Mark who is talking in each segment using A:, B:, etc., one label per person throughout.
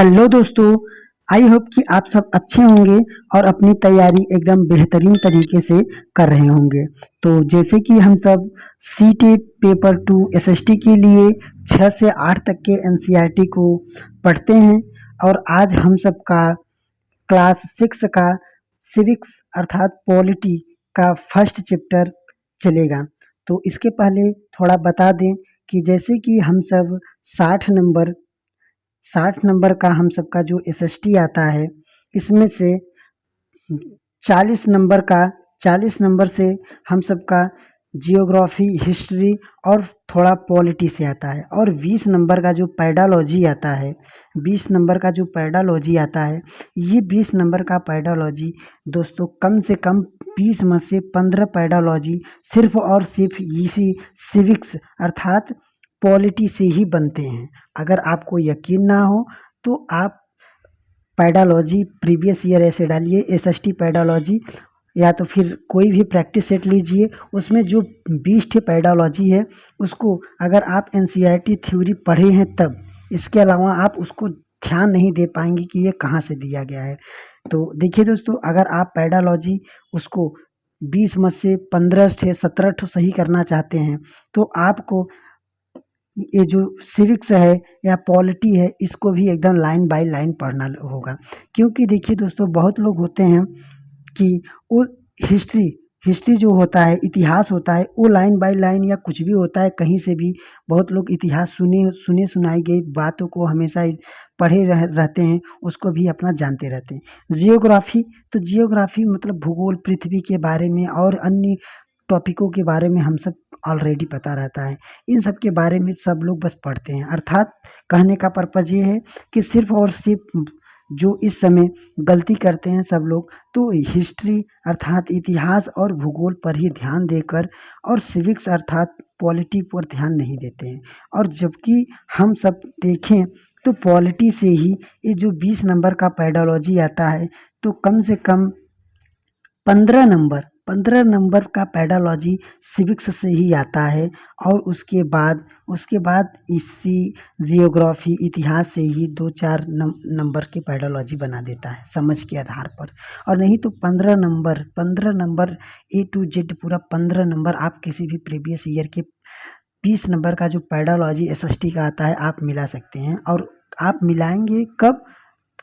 A: Hello दोस्तों। I hope कि आप सब अच्छे होंगे और अपनी तैयारी एकदम बेहतरीन तरीके से कर रहे होंगे। तो जैसे कि हम सब सीटेट पेपर 2 एसएसटी के लिए 6 से 8 तक के एनसीईआरटी को पढ़ते हैं और आज हम सब का क्लास 6 का सिविक्स अर्थात पॉलिटी का फर्स्ट चैप्टर चलेगा। तो इसके पहले थोड़ा बता दें कि जैसे कि हम सब 60 नंबर का हम सबका जो एसएसटी आता है, इसमें से 40 नंबर से हम सबका जियोग्राफी, हिस्ट्री और थोड़ा पॉलिटी से आता है और 20 नंबर का जो पैडालॉजी आता है, ये 20 नंबर का पैडालॉजी दोस्तों कम से कम 20 में से 15 पैडालॉजी सिर्फ और सिर्फ इसी सिविक्स अर्थात पॉलिटी से ही बनते हैं। अगर आपको यकीन ना हो तो आप पैडालॉजी प्रीवियस ईयर ऐसे डालिए एसएसटी पैडालॉजी, या तो फिर कोई भी प्रैक्टिस सेट लीजिए, उसमें जो 20 ठे पैडालॉजी है उसको अगर आप एनसीईआरटी थ्योरी पढ़े हैं तब, इसके अलावा आप उसको ध्यान नहीं दे पाएंगे कि ये कहाँ से दिया गया है। तो देखिए दोस्तों, अगर आप पैडालॉजी उसको 20 में से 15 ठे 17 ठो सही करना चाहते हैं तो आपको ये जो सिविक्स है या पॉलिटी है इसको भी एकदम लाइन बाय लाइन पढ़ना होगा। क्योंकि देखिए दोस्तों, बहुत लोग होते हैं कि वो हिस्ट्री जो होता है, इतिहास होता है, वो लाइन बाय लाइन या कुछ भी होता है, कहीं से भी बहुत लोग इतिहास सुने सुनाई गई बातों को हमेशा पढ़े रहते हैं, उसको भी अपना जानते रहते हैं। जियोग्राफी मतलब भूगोल, पृथ्वी के बारे में और अन्य टॉपिकों के बारे में हम सब ऑलरेडी पता रहता है। इन सब के बारे में सब लोग बस पढ़ते हैं। अर्थात कहने का पर्पज़ ये है कि सिर्फ और सिर्फ जो इस समय गलती करते हैं सब लोग, तो हिस्ट्री अर्थात इतिहास और भूगोल पर ही ध्यान देकर और सिविक्स अर्थात पॉलिटी पर ध्यान नहीं देते हैं। और जबकि हम सब देखें तो पॉलिटी से ही ये जो 20 नंबर का पैडोलॉजी आता है, तो कम से कम 15 नंबर का पैडालॉजी सिविक्स से ही आता है और उसके बाद इसी जियोग्राफी, इतिहास से ही 2-4 नंबर के पैडालॉजी बना देता है समझ के आधार पर। और नहीं तो 15 नंबर ए टू जेड पूरा 15 नंबर आप किसी भी प्रीवियस ईयर के 20 नंबर का जो पैडालॉजी एसएसटी का आता है आप मिला सकते हैं। और आप मिलाएंगे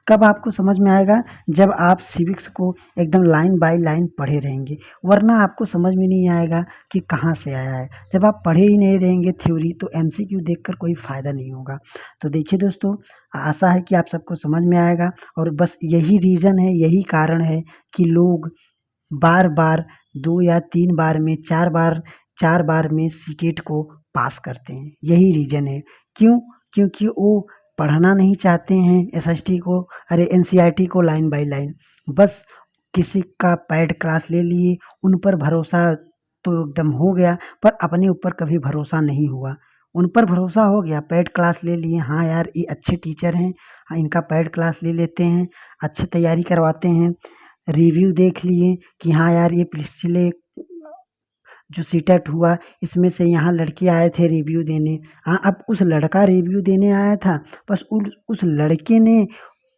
A: कब आपको समझ में आएगा, जब आप सिविक्स को एकदम लाइन बाय लाइन पढ़े रहेंगे, वरना आपको समझ में नहीं आएगा कि कहाँ से आया है। जब आप पढ़े ही नहीं रहेंगे थ्योरी, तो एमसीक्यू देखकर कोई फ़ायदा नहीं होगा। तो देखिए दोस्तों, आशा है कि आप सबको समझ में आएगा और बस यही रीज़न है, यही कारण है कि लोग बार बार 2 या 3 बार में 4 बार में सीटेट को पास करते हैं। यही रीज़न है। क्यों? क्योंकि वो पढ़ना नहीं चाहते हैं एसएसटी को, अरे एनसीईआरटी को लाइन बाय लाइन। बस किसी का पैड क्लास ले लिए, उन पर भरोसा तो एकदम हो गया, पर अपने ऊपर कभी भरोसा नहीं हुआ। उन पर भरोसा हो गया, पैड क्लास ले लिए, हाँ यार ये अच्छे टीचर हैं, हाँ इनका पैड क्लास ले लेते हैं, अच्छी तैयारी करवाते हैं। रिव्यू देख लिए कि हाँ यार ये पिछले जो सीटेट हुआ इसमें से यहाँ लड़के आए थे रिव्यू देने, हाँ अब उस लड़का रिव्यू देने आया था, बस उस लड़के ने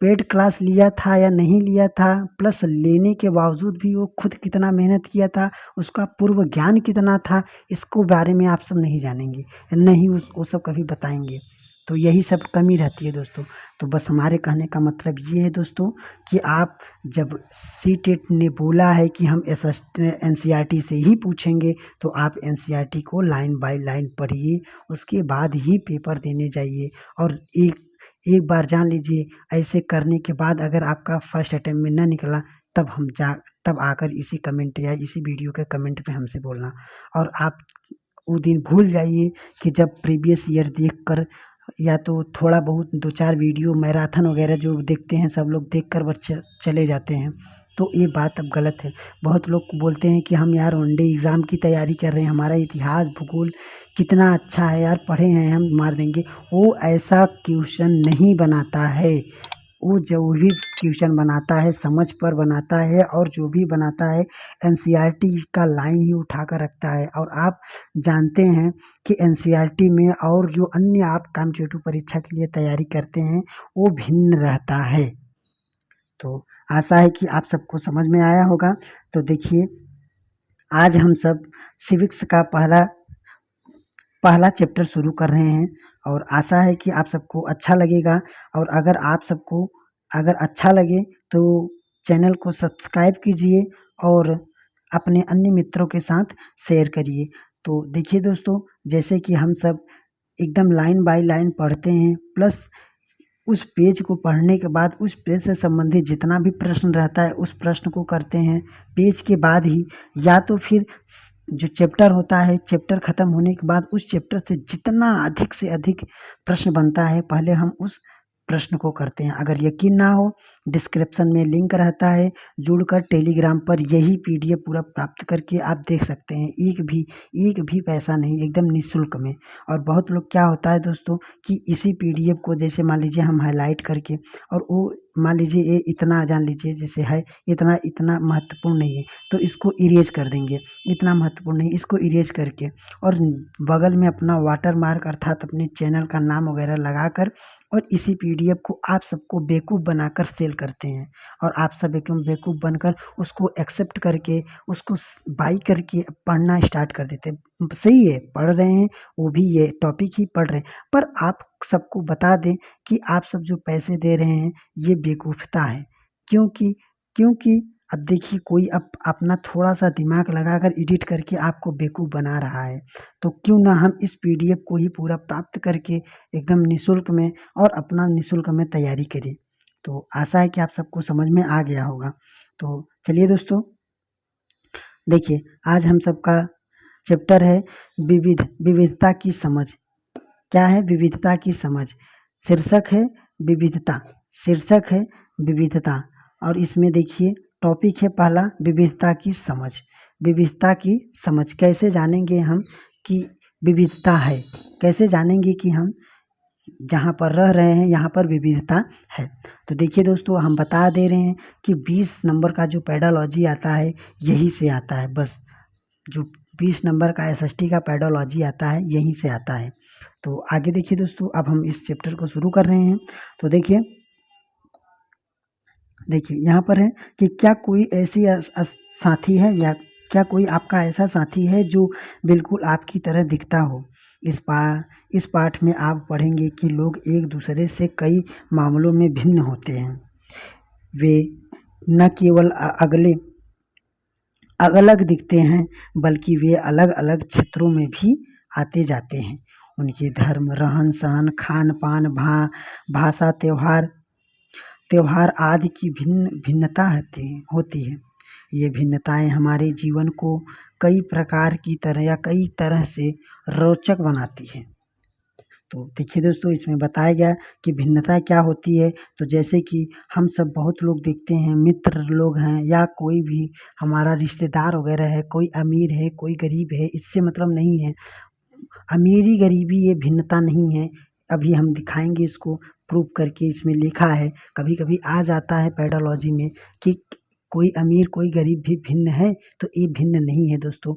A: पेड क्लास लिया था या नहीं लिया था, प्लस लेने के बावजूद भी वो खुद कितना मेहनत किया था, उसका पूर्व ज्ञान कितना था, इसको बारे में आप सब नहीं जानेंगे, नहीं वो सब कभी बताएंगे। तो यही सब कमी रहती है दोस्तों। तो बस हमारे कहने का मतलब ये है दोस्तों कि आप जब सीटेट ने बोला है कि हम एनसीईआरटी से ही पूछेंगे, तो आप एनसीईआरटी को लाइन बाय लाइन पढ़िए, उसके बाद ही पेपर देने जाइए। और एक बार जान लीजिए, ऐसे करने के बाद अगर आपका फर्स्ट अटेम्प्ट में न निकला, तब आकर इसी कमेंट या इसी वीडियो के कमेंट पे हमसे बोलना। और आप वो दिन भूल जाइए कि जब प्रीवियस ईयर देखकर या तो थोड़ा बहुत 2-4 वीडियो मैराथन वगैरह जो देखते हैं सब लोग, देखकर बस चले जाते हैं, तो ये बात अब गलत है। बहुत लोग बोलते हैं कि हम यार वनडे एग्ज़ाम की तैयारी कर रहे हैं, हमारा इतिहास भूगोल कितना अच्छा है यार, पढ़े हैं हम, मार देंगे। वो ऐसा क्वेश्चन नहीं बनाता है। वो जो भी क्वेश्चन बनाता है समझ पर बनाता है, और जो भी बनाता है एनसीईआरटी का लाइन ही उठा कर रखता है। और आप जानते हैं कि एनसीईआरटी में और जो अन्य आप कॉम्पिटिटिव परीक्षा के लिए तैयारी करते हैं वो भिन्न रहता है। तो आशा है कि आप सबको समझ में आया होगा। तो देखिए, आज हम सब सिविक्स का पहला चैप्टर शुरू कर रहे हैं, और आशा है कि आप सबको अच्छा लगेगा। और अगर आप सबको अगर अच्छा लगे तो चैनल को सब्सक्राइब कीजिए और अपने अन्य मित्रों के साथ शेयर करिए। तो देखिए दोस्तों, जैसे कि हम सब एकदम लाइन बाय लाइन पढ़ते हैं, प्लस उस पेज को पढ़ने के बाद उस पेज से संबंधित जितना भी प्रश्न रहता है उस प्रश्न को करते हैं पेज के बाद ही, या तो फिर जो चैप्टर होता है चैप्टर ख़त्म होने के बाद उस चैप्टर से जितना अधिक से अधिक प्रश्न बनता है पहले हम उस प्रश्न को करते हैं। अगर यकीन ना हो, डिस्क्रिप्शन में लिंक रहता है, जुड़कर टेलीग्राम पर यही पीडीएफ पूरा प्राप्त करके आप देख सकते हैं। एक भी पैसा नहीं, एकदम निःशुल्क में। और बहुत लोग क्या होता है दोस्तों कि इसी पीडीएफ को जैसे मान लीजिए हम हाईलाइट करके, और वो मान लीजिए ये इतना जान लीजिए जैसे है इतना महत्वपूर्ण नहीं है तो इसको इरेज कर देंगे, इतना महत्वपूर्ण नहीं इसको इरेज करके, और बगल में अपना वाटर मार्क अर्थात अपने चैनल का नाम वगैरह लगाकर, और इसी पीडीएफ को आप सबको बेवकूफ़ बनाकर सेल करते हैं। और आप सब एकदम बेवकूफ़ बनकर उसको एक्सेप्ट करके उसको बाई करके पढ़ना स्टार्ट कर देते हैं। सही है, पढ़ रहे हैं, वो भी ये टॉपिक ही पढ़ रहे हैं, पर आप सबको बता दें कि आप सब जो पैसे दे रहे हैं ये बेवकूफ़ता है। क्योंकि अब देखिए, कोई अपना थोड़ा-सा दिमाग लगाकर एडिट करके आपको बेवकूफ़ बना रहा है, तो क्यों ना हम इस पीडीएफ को ही पूरा प्राप्त करके एकदम निःशुल्क में और अपना निःशुल्क में तैयारी करें। तो आशा है कि आप सबको समझ में आ गया होगा। तो चलिए दोस्तों, देखिए आज हम सबका चैप्टर है विविधता की समझ। क्या है? विविधता की समझ। विविधता शीर्षक है विविधता, और इसमें देखिए टॉपिक है पहला विविधता की समझ। विविधता की समझ कैसे जानेंगे हम कि विविधता है, कैसे जानेंगे कि हम जहाँ पर रह रहे हैं यहाँ पर विविधता है। तो देखिए दोस्तों, हम बता दे रहे हैं कि 20 नंबर का जो पेडालॉजी आता है यहीं से आता है। बस जो 20 नंबर का एसएसटी का पेडोलॉजी आता है यहीं से आता है। तो आगे देखिए दोस्तों, अब हम इस चैप्टर को शुरू कर रहे हैं। तो देखिए यहाँ पर है कि क्या कोई ऐसी साथी है, या क्या कोई आपका ऐसा साथी है जो बिल्कुल आपकी तरह दिखता हो। इस पाठ में आप पढ़ेंगे कि लोग एक दूसरे से कई मामलों में भिन्न होते हैं। वे न केवल अलग दिखते हैं बल्कि वे अलग अलग क्षेत्रों में भी आते जाते हैं। उनके धर्म, रहन सहन, खान पान, भाषा, त्योहार आदि की भिन्नता होती है। ये भिन्नताएं हमारे जीवन को कई प्रकार की तरह या कई तरह से रोचक बनाती हैं। तो देखिए दोस्तों, इसमें बताया गया कि भिन्नता क्या होती है। तो जैसे कि हम सब बहुत लोग देखते हैं, मित्र लोग हैं या कोई भी हमारा रिश्तेदार वगैरह है, कोई अमीर है कोई गरीब है, इससे मतलब नहीं है। अमीरी गरीबी ये भिन्नता नहीं है। अभी हम दिखाएंगे इसको प्रूव करके, इसमें लिखा है, कभी कभी आ जाता है पेडोलॉजी में कि कोई अमीर कोई गरीब भी भिन्न है, तो ये भिन्न नहीं है दोस्तों।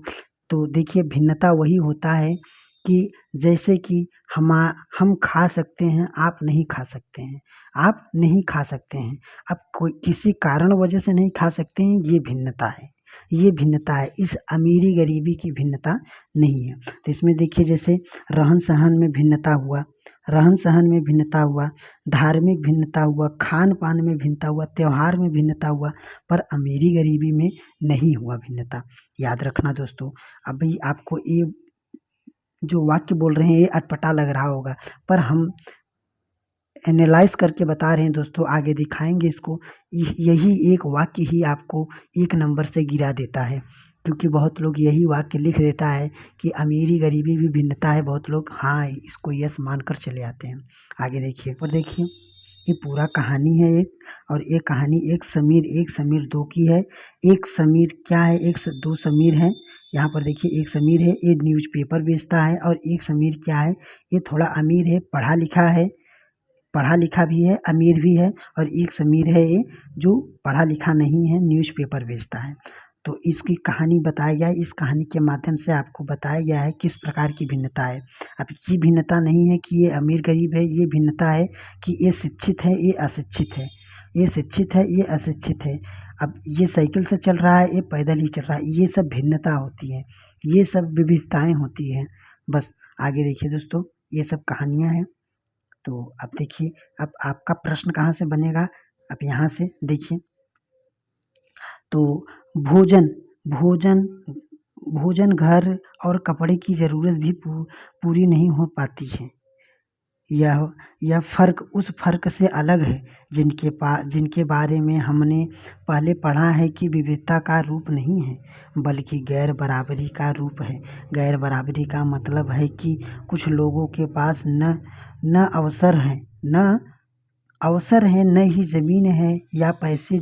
A: तो देखिए, भिन्नता वही होता है कि जैसे कि हम खा सकते हैं, आप नहीं खा सकते हैं, आप नहीं खा सकते हैं। अब कोई किसी कारण वजह से नहीं खा सकते हैं, ये भिन्नता है, ये भिन्नता है। इस अमीरी गरीबी की भिन्नता नहीं है। तो इसमें देखिए, जैसे रहन सहन में भिन्नता हुआ, धार्मिक भिन्नता हुआ, खान पान में भिन्नता हुआ, त्योहार में भिन्नता हुआ, पर अमीरी गरीबी में नहीं हुआ भिन्नता। याद रखना दोस्तों। अभी आपको ये जो वाक्य बोल रहे हैं ये अटपटा लग रहा होगा, पर हम एनालाइज करके बता रहे हैं दोस्तों, आगे दिखाएंगे इसको। यही एक वाक्य ही आपको 1 नंबर से गिरा देता है, क्योंकि बहुत लोग यही वाक्य लिख देता है कि अमीरी गरीबी भी भिन्नता है। बहुत लोग हाँ इसको यस मानकर चले आते हैं। आगे देखिए, ये पूरा कहानी है एक, और ये कहानी एक समीर 2 की है। एक समीर क्या है, 2 समीर हैं। यहाँ पर देखिए, एक समीर है, ये न्यूज़पेपर बेचता है, और एक समीर क्या है, ये थोड़ा अमीर है, पढ़ा लिखा है, पढ़ा लिखा भी है, अमीर भी है, और एक समीर है ये जो पढ़ा लिखा नहीं है, न्यूज़पेपर बेचता है। तो इसकी कहानी बताया गया है, इस कहानी के माध्यम से आपको बताया गया है किस प्रकार की भिन्नता है। अब ये भिन्नता नहीं है कि ये अमीर गरीब है, ये भिन्नता है कि ये शिक्षित है, ये अशिक्षित है, ये शिक्षित है, ये अशिक्षित है। अब ये साइकिल से चल रहा है, ये पैदल ही चल रहा है, ये सब भिन्नता होती है, ये सब विविधताएं होती हैं। बस आगे देखिए दोस्तों, ये सब कहानियाँ हैं। तो अब देखिए, अब आपका प्रश्न कहाँ से बनेगा, अब यहाँ से देखिए। तो भोजन भोजन भोजन, घर और कपड़े की ज़रूरत भी पूरी नहीं हो पाती है। यह फ़र्क उस फ़र्क से अलग है जिनके बारे में हमने पहले पढ़ा है कि विविधता का रूप नहीं है, बल्कि गैर बराबरी का रूप है। गैर बराबरी का मतलब है कि कुछ लोगों के पास न अवसर है, न ही ज़मीन है या पैसे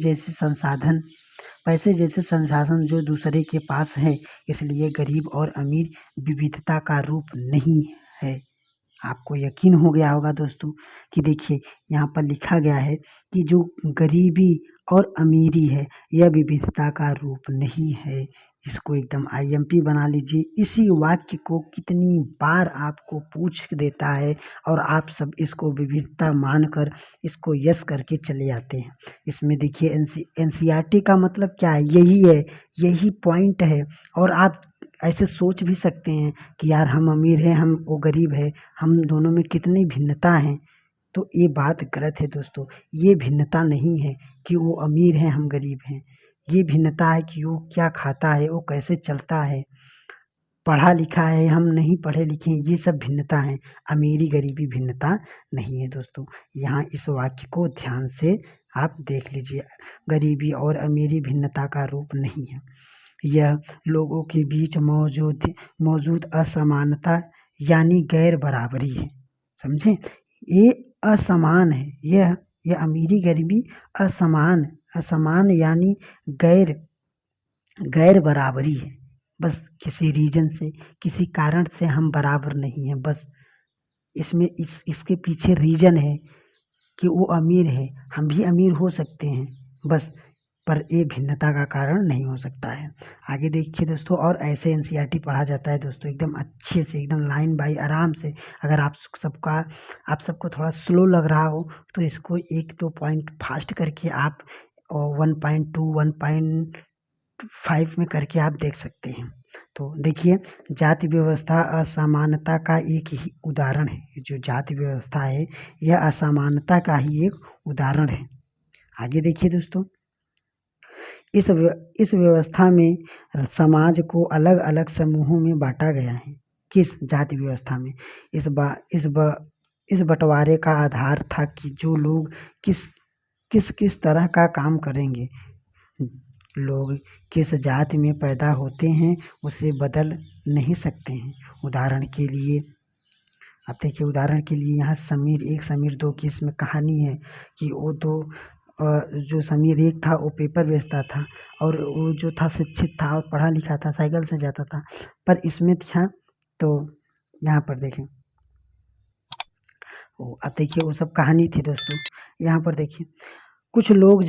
A: जैसे संसाधन जो दूसरे के पास है। इसलिए गरीब और अमीर विविधता का रूप नहीं है। आपको यकीन हो गया होगा दोस्तों कि देखिए यहाँ पर लिखा गया है कि जो गरीबी और अमीरी है, यह विविधता का रूप नहीं है। इसको एकदम आईएमपी बना लीजिए। इसी वाक्य को कितनी बार आपको पूछ देता है और आप सब इसको विविधता मानकर इसको यस करके चले आते हैं। इसमें देखिए एनसीईआरटी का मतलब क्या है, यही है, यही पॉइंट है। और आप ऐसे सोच भी सकते हैं कि यार हम अमीर हैं, वो गरीब है, हम दोनों में कितनी भिन्नता है। तो ये बात गलत है दोस्तों। ये भिन्नता नहीं है कि वो अमीर है, हम गरीब हैं। ये भिन्नता है कि वो क्या खाता है, वो कैसे चलता है, पढ़ा लिखा है, हम नहीं पढ़े लिखे हैं। ये सब भिन्नता है, अमीरी गरीबी भिन्नता नहीं है दोस्तों। यहाँ इस वाक्य को ध्यान से आप देख लीजिए। गरीबी और अमीरी भिन्नता का रूप नहीं है, यह लोगों के बीच मौजूद असमानता यानी गैर बराबरी है। समझे, ये असमान है, यह अमीरी गरीबी असमान यानी गैर बराबरी है। बस किसी रीजन से, किसी कारण से हम बराबर नहीं हैं। बस इसमें इसके पीछे रीजन है कि वो अमीर है, हम भी अमीर हो सकते हैं बस, पर ये भिन्नता का कारण नहीं हो सकता है। आगे देखिए दोस्तों, और ऐसे एनसीईआरटी पढ़ा जाता है दोस्तों, एकदम अच्छे से, एकदम लाइन बाई आराम से। अगर आप सबको थोड़ा स्लो लग रहा हो तो इसको 1-2 पॉइंट फास्ट करके आप 1.2 1.5 में करके आप देख सकते हैं। तो देखिए, जाति व्यवस्था असमानता का एक ही उदाहरण है। जो जाति व्यवस्था है, यह असमानता का ही एक उदाहरण है। आगे देखिए दोस्तों, इस व्यवस्था में समाज को अलग अलग समूहों में बांटा गया है। किस जाति व्यवस्था में? इस बंटवारे का आधार था कि जो लोग किस तरह का काम करेंगे। लोग किस जाति में पैदा होते हैं उसे बदल नहीं सकते हैं। उदाहरण के लिए अब देखिए, उदाहरण के लिए यहाँ समीर 1 समीर 2 की इसमें कहानी है कि वो दो जो समीर 1 था वो पेपर बेचता था, और वो जो था शिक्षित था और पढ़ा लिखा था, साइकिल से जाता था। पर इसमें था, तो यहाँ पर देखें, अब देखिए वो सब कहानी थी दोस्तों। यहाँ पर देखिए, कुछ लोग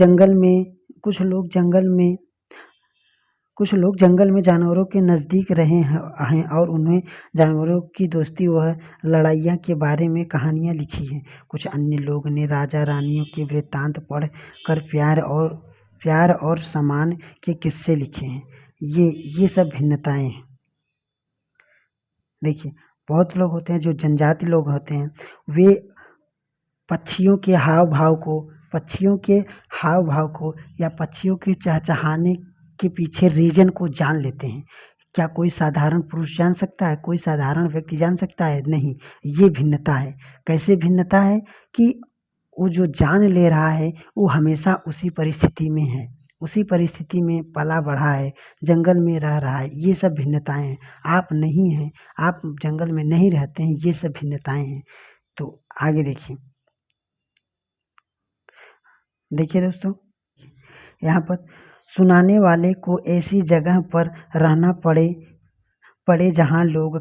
A: जंगल में जानवरों के नज़दीक रहे हैं और उन्हें जानवरों की दोस्ती व लड़ाइयाँ के बारे में कहानियाँ लिखी हैं। कुछ अन्य लोग ने राजा रानियों के वृत्तांत पढ़ कर प्यार और सम्मान के किस्से लिखे हैं। ये सब भिन्नताएं हैं। देखिए, बहुत लोग होते हैं जो जनजाति लोग होते हैं, वे पक्षियों के हाव भाव को या पक्षियों के चहचहाने के पीछे रीजन को जान लेते हैं। क्या कोई साधारण पुरुष जान सकता है? कोई साधारण व्यक्ति जान सकता है? नहीं। ये भिन्नता है। कैसे भिन्नता है कि वो जो जान ले रहा है वो हमेशा उसी परिस्थिति में है, उसी परिस्थिति में पला बढ़ा है, जंगल में रह रहा है। ये सब भिन्नताएं हैं। आप नहीं हैं, आप जंगल में नहीं रहते हैं। ये सब भिन्नताएं हैं। तो आगे देखिए दोस्तों, यहाँ पर सुनाने वाले को ऐसी जगह पर रहना पड़े जहाँ लोग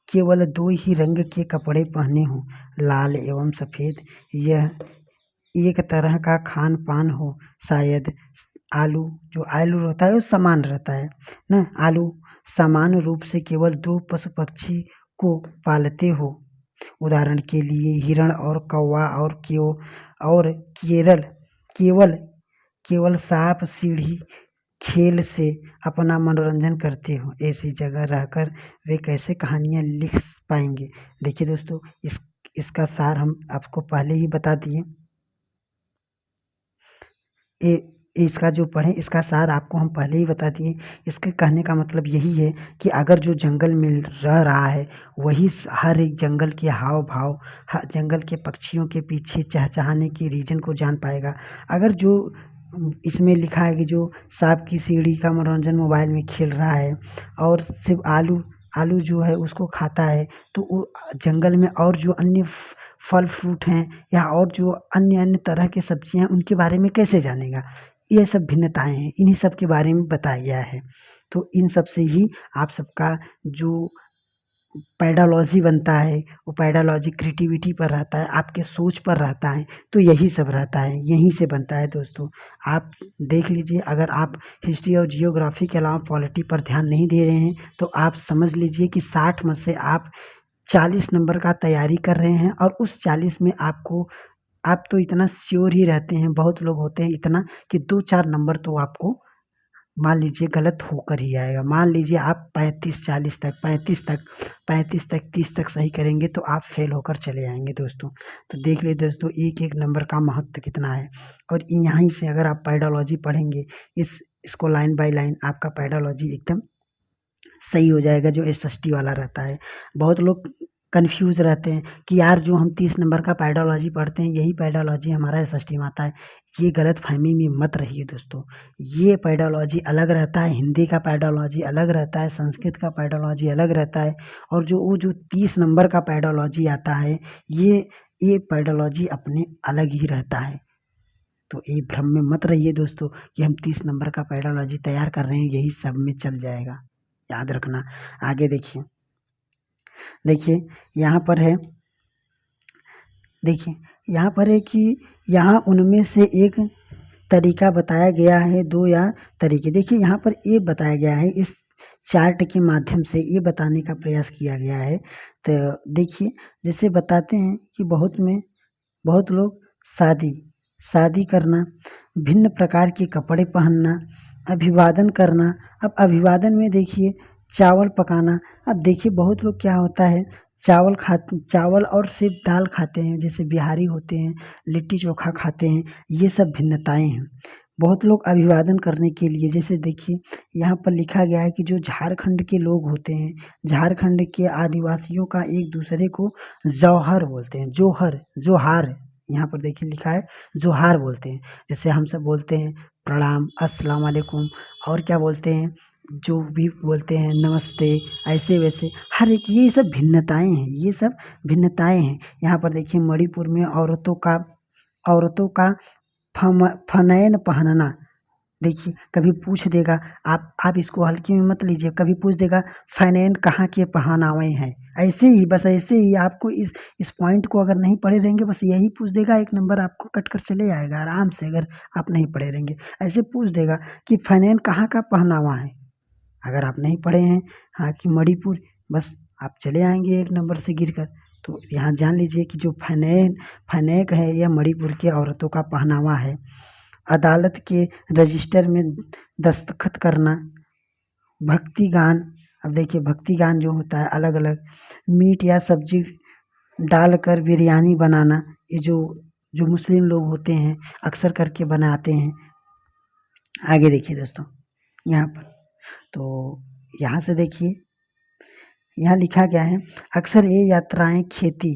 A: केवल दो ही रंग के कपड़े पहने हों, लाल एवं सफ़ेद। यह एक तरह का खान पान हो, शायद आलू, जो आलू रहता है वो समान रहता है ना, आलू समान रूप से केवल दो पशु पक्षी को पालते हो, उदाहरण के लिए हिरण और कौवा, और केरल केवल केवल सांप सीढ़ी खेल से अपना मनोरंजन करते हो। ऐसी जगह रहकर वे कैसे कहानियाँ लिख पाएंगे। देखिए दोस्तों, इसका सार हम आपको पहले ही बता दिए। इसका जो पढ़ें, इसका सार आपको हम पहले ही बता दिए। इसके कहने का मतलब यही है कि अगर जो जंगल में रह रहा है वही हर एक जंगल के हाव भाव, जंगल के पक्षियों के पीछे चहचहाने के रीजन को जान पाएगा। अगर जो इसमें लिखा है कि जो सांप की सीढ़ी का मनोरंजन मोबाइल में खेल रहा है और सिर्फ आलू आलू जो है उसको खाता है, तो वो जंगल में और जो अन्य फल फ्रूट हैं या और जो अन्य अन्य तरह के सब्जियां हैं उनके बारे में कैसे जानेगा। ये सब भिन्नताएं हैं, इन्हीं सब के बारे में बताया गया है। तो इन सब से ही आप सबका जो पैडालॉजी बनता है वो पैडालॉजी क्रिएटिविटी पर रहता है, आपके सोच पर रहता है। तो यही सब रहता है, यहीं से बनता है दोस्तों। आप देख लीजिए, अगर आप हिस्ट्री और जियोग्राफी के अलावा पॉलिटी पर ध्यान नहीं दे रहे हैं तो आप समझ लीजिए कि 60 में से आप 40 नंबर का तैयारी कर रहे हैं, और उस 40 में आप तो इतना श्योर ही रहते हैं, बहुत लोग होते हैं इतना कि 2-4 नंबर तो आपको मान लीजिए गलत होकर ही आएगा। मान लीजिए आप 35-40 तक 35 तक 30 तक सही करेंगे तो आप फेल होकर चले आएंगे दोस्तों। तो देख लीजिए दोस्तों, एक एक नंबर का महत्व कितना है। और यहीं से अगर आप पैडोलॉजी पढ़ेंगे, इसको लाइन बाय लाइन, आपका पैडोलॉजी एकदम सही हो जाएगा, जो एसएसटी वाला रहता है। बहुत लोग कंफ्यूज रहते हैं कि यार जो हम 30 नंबर का पैडोलॉजी पढ़ते हैं यही पैडोलॉजी हमारा एसएसटी में आता है। ये गलत फहमी में मत रहिए दोस्तों। ये पैडोलॉजी अलग रहता है, हिंदी का पैडोलॉजी अलग रहता है, संस्कृत का पैडोलॉजी अलग रहता है, और जो 30 नंबर का पैडोलॉजी आता है ये पैडोलॉजी अपने अलग ही रहता है। तो ये भ्रम में मत रहिए दोस्तों कि हम 30 नंबर का पैडोलॉजी तैयार कर रहे हैं यही सब में चल जाएगा, याद रखना। आगे देखिए यहाँ पर है, देखिए यहाँ पर है कि यहाँ उनमें से एक तरीका बताया गया है, दो या तरीके। देखिए यहाँ पर ये बताया गया है, इस चार्ट के माध्यम से ये बताने का प्रयास किया गया है। तो देखिए, जैसे बताते हैं कि बहुत लोग शादी करना, भिन्न प्रकार के कपड़े पहनना, अभिवादन करना। अब अभिवादन में देखिए चावल पकाना। अब देखिए बहुत लोग क्या होता है, चावल और सिर्फ दाल खाते हैं, जैसे बिहारी होते हैं लिट्टी चोखा खाते हैं। ये सब भिन्नताएं हैं। बहुत लोग अभिवादन करने के लिए, जैसे देखिए यहाँ पर लिखा गया है कि जो झारखंड के लोग होते हैं, झारखंड के आदिवासियों का एक दूसरे को जौहर बोलते हैं, जोहार। यहाँ पर देखिए लिखा है जोहार बोलते हैं। जैसे हम सब बोलते हैं प्रणाम, अस्सलाम वालेकुम, और क्या बोलते हैं, जो भी बोलते हैं नमस्ते, ऐसे वैसे हर एक, ये सब भिन्नताएं हैं, ये सब भिन्नताएं हैं। यहाँ पर देखिए मणिपुर में औरतों का फनैन पहनना। देखिए कभी पूछ देगा, आप इसको हल्के में मत लीजिए, कभी पूछ देगा फैनैन कहाँ के पहनावे हैं। ऐसे ही, बस ऐसे ही आपको इस पॉइंट को अगर नहीं पढ़े रहेंगे, बस यही पूछ देगा, एक नंबर आपको कट कर चले आएगा आराम से, अगर आप नहीं पढ़े रहेंगे। ऐसे पूछ देगा कि फैनैन कहाँ का पहनावा है, अगर आप नहीं पढ़े हैं, हाँ कि मणिपुर, बस आप चले आएंगे एक नंबर से गिरकर। तो यहाँ जान लीजिए कि जो फैनेक है यह मणिपुर के औरतों का पहनावा है। अदालत के रजिस्टर में दस्तखत करना, भक्ति गान। अब देखिए भक्ति गान जो होता है अलग अलग, मीट या सब्जी डालकर बिरयानी बनाना, ये जो मुस्लिम लोग होते हैं अक्सर करके बनाते हैं। आगे देखिए दोस्तों यहाँ पर, तो यहाँ से देखिए यहाँ लिखा गया है, अक्सर ये यात्राएं खेती,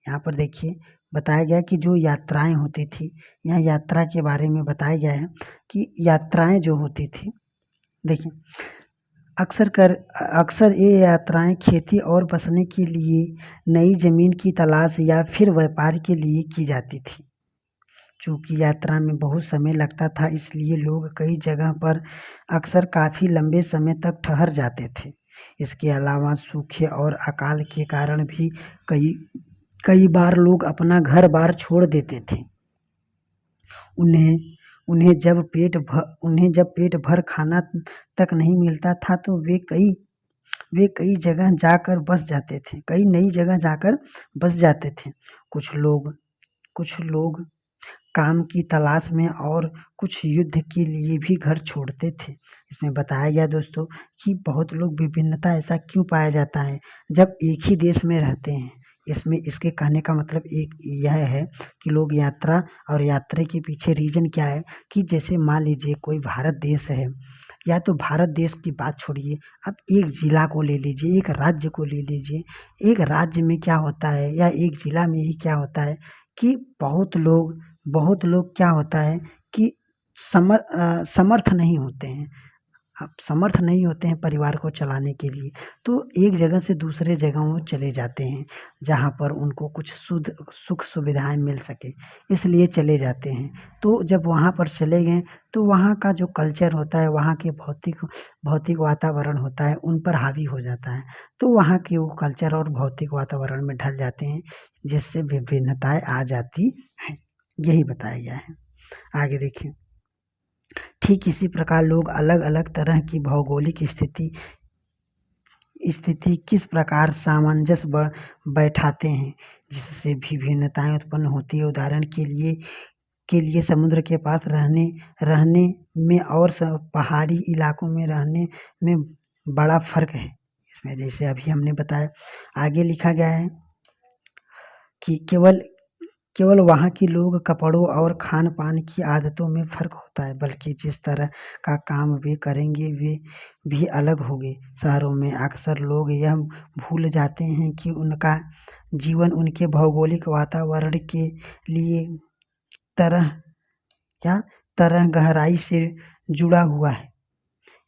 A: यहाँ पर देखिए बताया गया कि जो यात्राएं होती थी, यहाँ यात्रा के बारे में बताया गया है कि यात्राएं जो होती थी, देखिए अक्सर ये यात्राएं खेती और बसने के लिए, नई ज़मीन की तलाश या फिर व्यापार के लिए की जाती थी। चूँकि यात्रा में बहुत समय लगता था, इसलिए लोग कई जगह पर अक्सर काफ़ी लंबे समय तक ठहर जाते थे। इसके अलावा सूखे और अकाल के कारण भी कई कई बार लोग अपना घर बार छोड़ देते थे। उन्हें उन्हें जब पेट भर खाना तक नहीं मिलता था तो वे कई जगह जाकर बस जाते थे, कई नई जगह जाकर बस जाते थे। कुछ लोग काम की तलाश में और कुछ युद्ध के लिए भी घर छोड़ते थे। इसमें बताया गया दोस्तों कि बहुत लोग विभिन्नता ऐसा क्यों पाया जाता है जब एक ही देश में रहते हैं। इसमें इसके कहने का मतलब एक यह है कि लोग यात्रा और यात्रा के पीछे रीजन क्या है कि जैसे मान लीजिए कोई भारत देश है, या तो भारत देश की बात छोड़िए, अब एक ज़िला को ले लीजिए, एक राज्य को ले लीजिए। एक राज्य में क्या होता है या एक ज़िला में ही क्या होता है कि बहुत लोग क्या होता है कि समर्थ नहीं होते हैं। अब समर्थ नहीं होते हैं परिवार को चलाने के लिए, तो एक जगह से दूसरे जगह वो चले जाते हैं जहाँ पर उनको कुछ सुख सुविधाएं मिल सके, इसलिए चले जाते हैं। तो जब वहाँ पर चले गए तो वहाँ का जो कल्चर होता है, वहाँ के भौतिक वातावरण होता है, उन पर हावी हो जाता है। तो वहाँ के वो कल्चर और भौतिक वातावरण में ढल जाते हैं, जिससे विभिन्नताएं आ जाती हैं। यही बताया गया है। आगे देखिए, ठीक इसी प्रकार लोग अलग अलग तरह की भौगोलिक स्थिति किस प्रकार सामंजस्य बैठाते हैं जिससे विभिन्नताएं उत्पन्न होती है। उदाहरण के लिए समुद्र के पास रहने में और पहाड़ी इलाकों में रहने में बड़ा फर्क है। इसमें जैसे अभी हमने बताया, आगे लिखा गया है कि केवल वहाँ के लोग कपड़ों और खान पान की आदतों में फर्क होता है, बल्कि जिस तरह का काम वे करेंगे वे भी अलग होंगे। शहरों में अक्सर लोग यह भूल जाते हैं कि उनका जीवन उनके भौगोलिक वातावरण के लिए तरह तरह गहराई से जुड़ा हुआ है।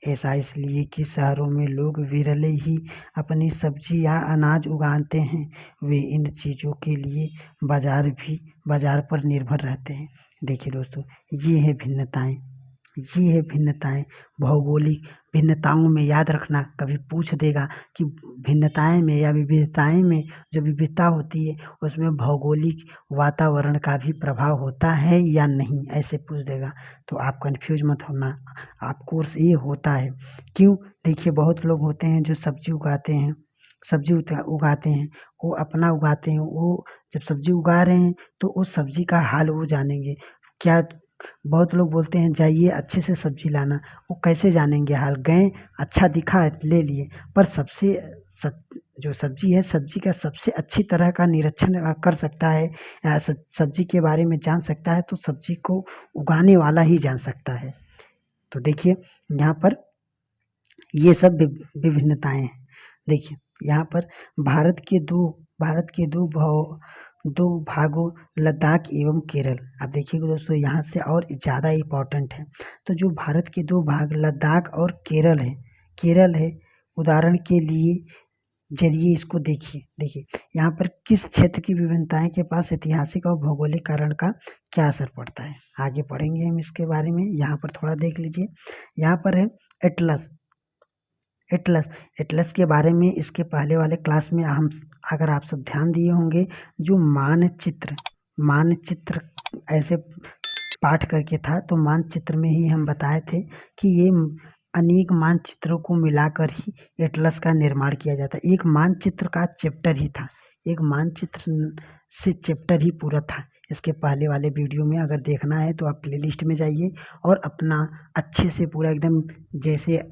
A: ऐसा इसलिए कि शहरों में लोग विरले ही अपनी सब्जी या अनाज उगाते हैं। वे इन चीज़ों के लिए बाजार पर निर्भर रहते हैं। देखिए दोस्तों, ये है भिन्नताएं। भौगोलिक भिन्नताओं में याद रखना, कभी पूछ देगा कि भिन्नताएं में या विविधताएं में जो विविधता होती है उसमें भौगोलिक वातावरण का भी प्रभाव होता है या नहीं, ऐसे पूछ देगा। तो आप कंफ्यूज मत होना, आप कोर्स ये होता है क्यों। देखिए, बहुत लोग होते हैं जो सब्जी उगाते हैं, वो अपना उगाते हैं। वो जब सब्जी उगा रहे हैं तो उस सब्जी का हाल वो जानेंगे क्या। बहुत लोग बोलते हैं जाइए अच्छे से सब्जी लाना, वो कैसे जानेंगे हाल। गए, अच्छा दिखा ले लिए, पर जो सब्जी है, सब्जी का सबसे अच्छी तरह का निरीक्षण कर सकता है या सब्जी के बारे में जान सकता है तो सब्जी को उगाने वाला ही जान सकता है। तो देखिए यहाँ पर ये सब विभिन्नताएं हैं। देखिए यहाँ पर भारत के दो भागों लद्दाख एवं केरल। अब देखिएगा दोस्तों, यहाँ से और ज़्यादा इम्पोर्टेंट है। तो जो भारत के दो भाग लद्दाख और केरल है, उदाहरण के लिए जरिए इसको देखिए यहाँ पर किस क्षेत्र की विभिन्नताएं के पास ऐतिहासिक और भौगोलिक कारण का क्या असर पड़ता है। आगे पढ़ेंगे हम इसके बारे में। यहाँ पर थोड़ा देख लीजिए, यहाँ पर है एटलस के बारे में। इसके पहले वाले क्लास में हम, अगर आप सब ध्यान दिए होंगे, जो मानचित्र ऐसे पाठ करके था, तो मानचित्र में ही हम बताए थे कि ये अनेक मानचित्रों को मिलाकर ही एटलस का निर्माण किया जाता है। एक मानचित्र का चैप्टर ही था, एक मानचित्र से चैप्टर ही पूरा था। इसके पहले वाले वीडियो में अगर देखना है तो आप प्लेलिस्ट में जाइए और अपना अच्छे से पूरा एकदम जैसे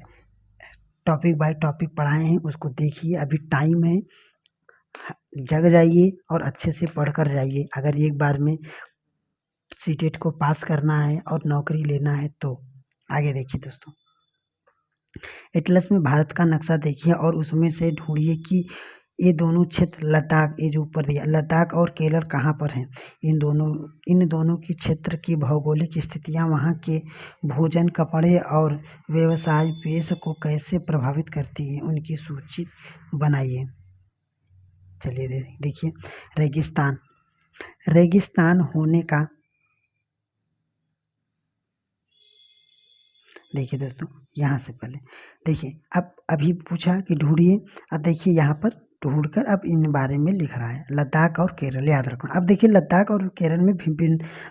A: टॉपिक बाय टॉपिक पढ़ाए हैं उसको देखिए। अभी टाइम है, जग जाइए और अच्छे से पढ़ कर जाइए। अगर एक बार में सीटेट को पास करना है और नौकरी लेना है तो। आगे देखिए दोस्तों, एटलस में भारत का नक्शा देखिए और उसमें से ढूंढिए कि ये दोनों क्षेत्र लद्दाख, ये जो ऊपर दिया लद्दाख और केरल कहाँ पर हैं। इन दोनों की क्षेत्र की भौगोलिक स्थितियाँ वहाँ के भोजन, कपड़े और व्यवसाय पेश को कैसे प्रभावित करती है, उनकी सूची बनाइए। चलिए देखिए, देखिए दोस्तों, यहाँ से पहले देखिए, अब अभी पूछा कि ढूंढिए, अब देखिए यहाँ पर ढूंढकर अब इन बारे में लिख रहा है, लद्दाख और केरल, याद रखना। अब देखिए लद्दाख और केरल में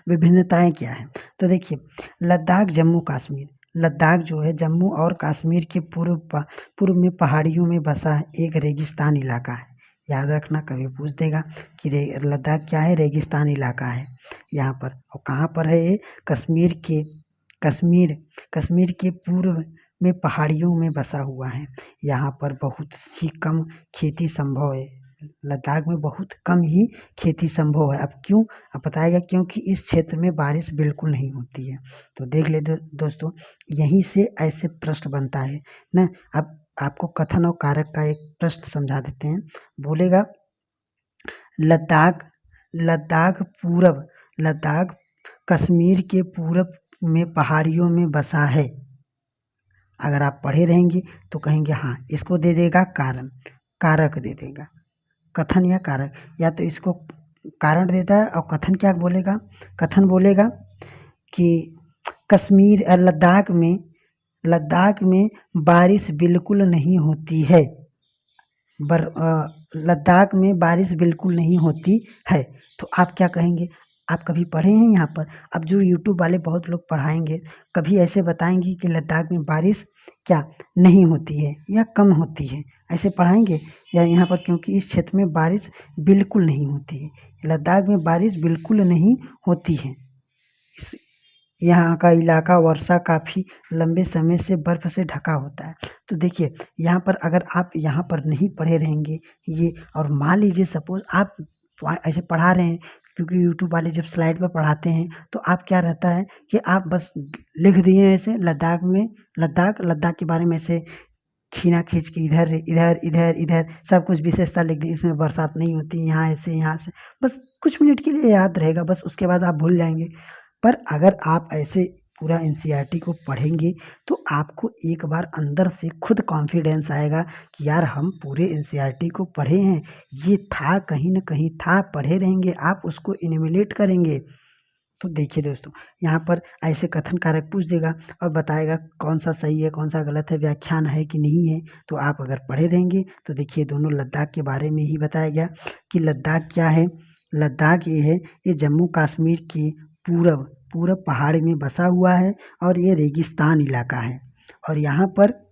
A: विभिन्नताएं क्या है। तो देखिए लद्दाख जम्मू कश्मीर, लद्दाख जो है जम्मू और कश्मीर के पूर्व में पहाड़ियों में बसा एक रेगिस्तान इलाका है। याद रखना, कभी पूछ देगा कि लद्दाख क्या है, रेगिस्तान इलाका है यहाँ पर। और कहाँ पर है ये, कश्मीर कश्मीर के पूर्व में पहाड़ियों में बसा हुआ है। यहाँ पर बहुत ही कम खेती संभव है, लद्दाख में बहुत कम ही खेती संभव है। अब क्यों, अब बताएगा, क्योंकि इस क्षेत्र में बारिश बिल्कुल नहीं होती है। तो देख ले दोस्तों, यहीं से ऐसे प्रश्न बनता है ना। अब आपको कथन और कारक का एक प्रश्न समझा देते हैं। बोलेगा लद्दाख लद्दाख कश्मीर के पूरब में पहाड़ियों में बसा है। अगर आप पढ़े रहेंगे तो कहेंगे हाँ, इसको दे देगा कारण, कारक दे देगा, कथन या कारक, या तो इसको कारण देता है और कथन क्या बोलेगा, कथन बोलेगा कि कश्मीर लद्दाख में बारिश बिल्कुल नहीं होती है, लद्दाख में बारिश बिल्कुल नहीं होती है। तो आप क्या कहेंगे, आप कभी पढ़े हैं यहाँ पर। अब जो यूट्यूब वाले बहुत लोग पढ़ाएंगे, कभी ऐसे बताएंगे कि लद्दाख में बारिश क्या नहीं होती है या कम होती है, ऐसे पढ़ाएंगे। या यहाँ पर क्योंकि इस क्षेत्र में बारिश बिल्कुल नहीं होती है, लद्दाख में बारिश बिल्कुल नहीं होती है। इस यहाँ का इलाका वर्षा काफ़ी लंबे समय से बर्फ़ से ढका होता है। तो देखिए यहाँ पर अगर आप यहाँ पर नहीं पढ़े रहेंगे ये, और मान लीजिए सपोज़ आप ऐसे पढ़ा रहे हैं, क्योंकि यूट्यूब वाले जब स्लाइड पर पढ़ाते हैं तो आप क्या रहता है कि आप बस लिख दिए ऐसे लद्दाख के बारे में ऐसे खींच के इधर इधर इधर इधर सब कुछ विशेषता लिख दी, इसमें बरसात नहीं होती, यहाँ ऐसे यहाँ से, बस कुछ मिनट के लिए याद रहेगा, बस उसके बाद आप भूल जाएंगे। पर अगर आप ऐसे पूरा एनसीईआरटी को पढ़ेंगे तो आपको एक बार अंदर से खुद कॉन्फिडेंस आएगा कि यार हम पूरे एनसीईआरटी को पढ़े हैं, ये था कहीं ना कहीं था, पढ़े रहेंगे, आप उसको इन्यूमरेट करेंगे। तो देखिए दोस्तों, यहाँ पर ऐसे कथन कारक पूछ देगा और बताएगा कौन सा सही है कौन सा गलत है, व्याख्यान है कि नहीं है। तो आप अगर पढ़े रहेंगे तो देखिए दोनों लद्दाख के बारे में ही बताया गया कि लद्दाख क्या है, लद्दाख ये है, ये जम्मू कश्मीर की पूरब पहाड़ में बसा हुआ है और ये रेगिस्तान इलाका है और यहाँ पर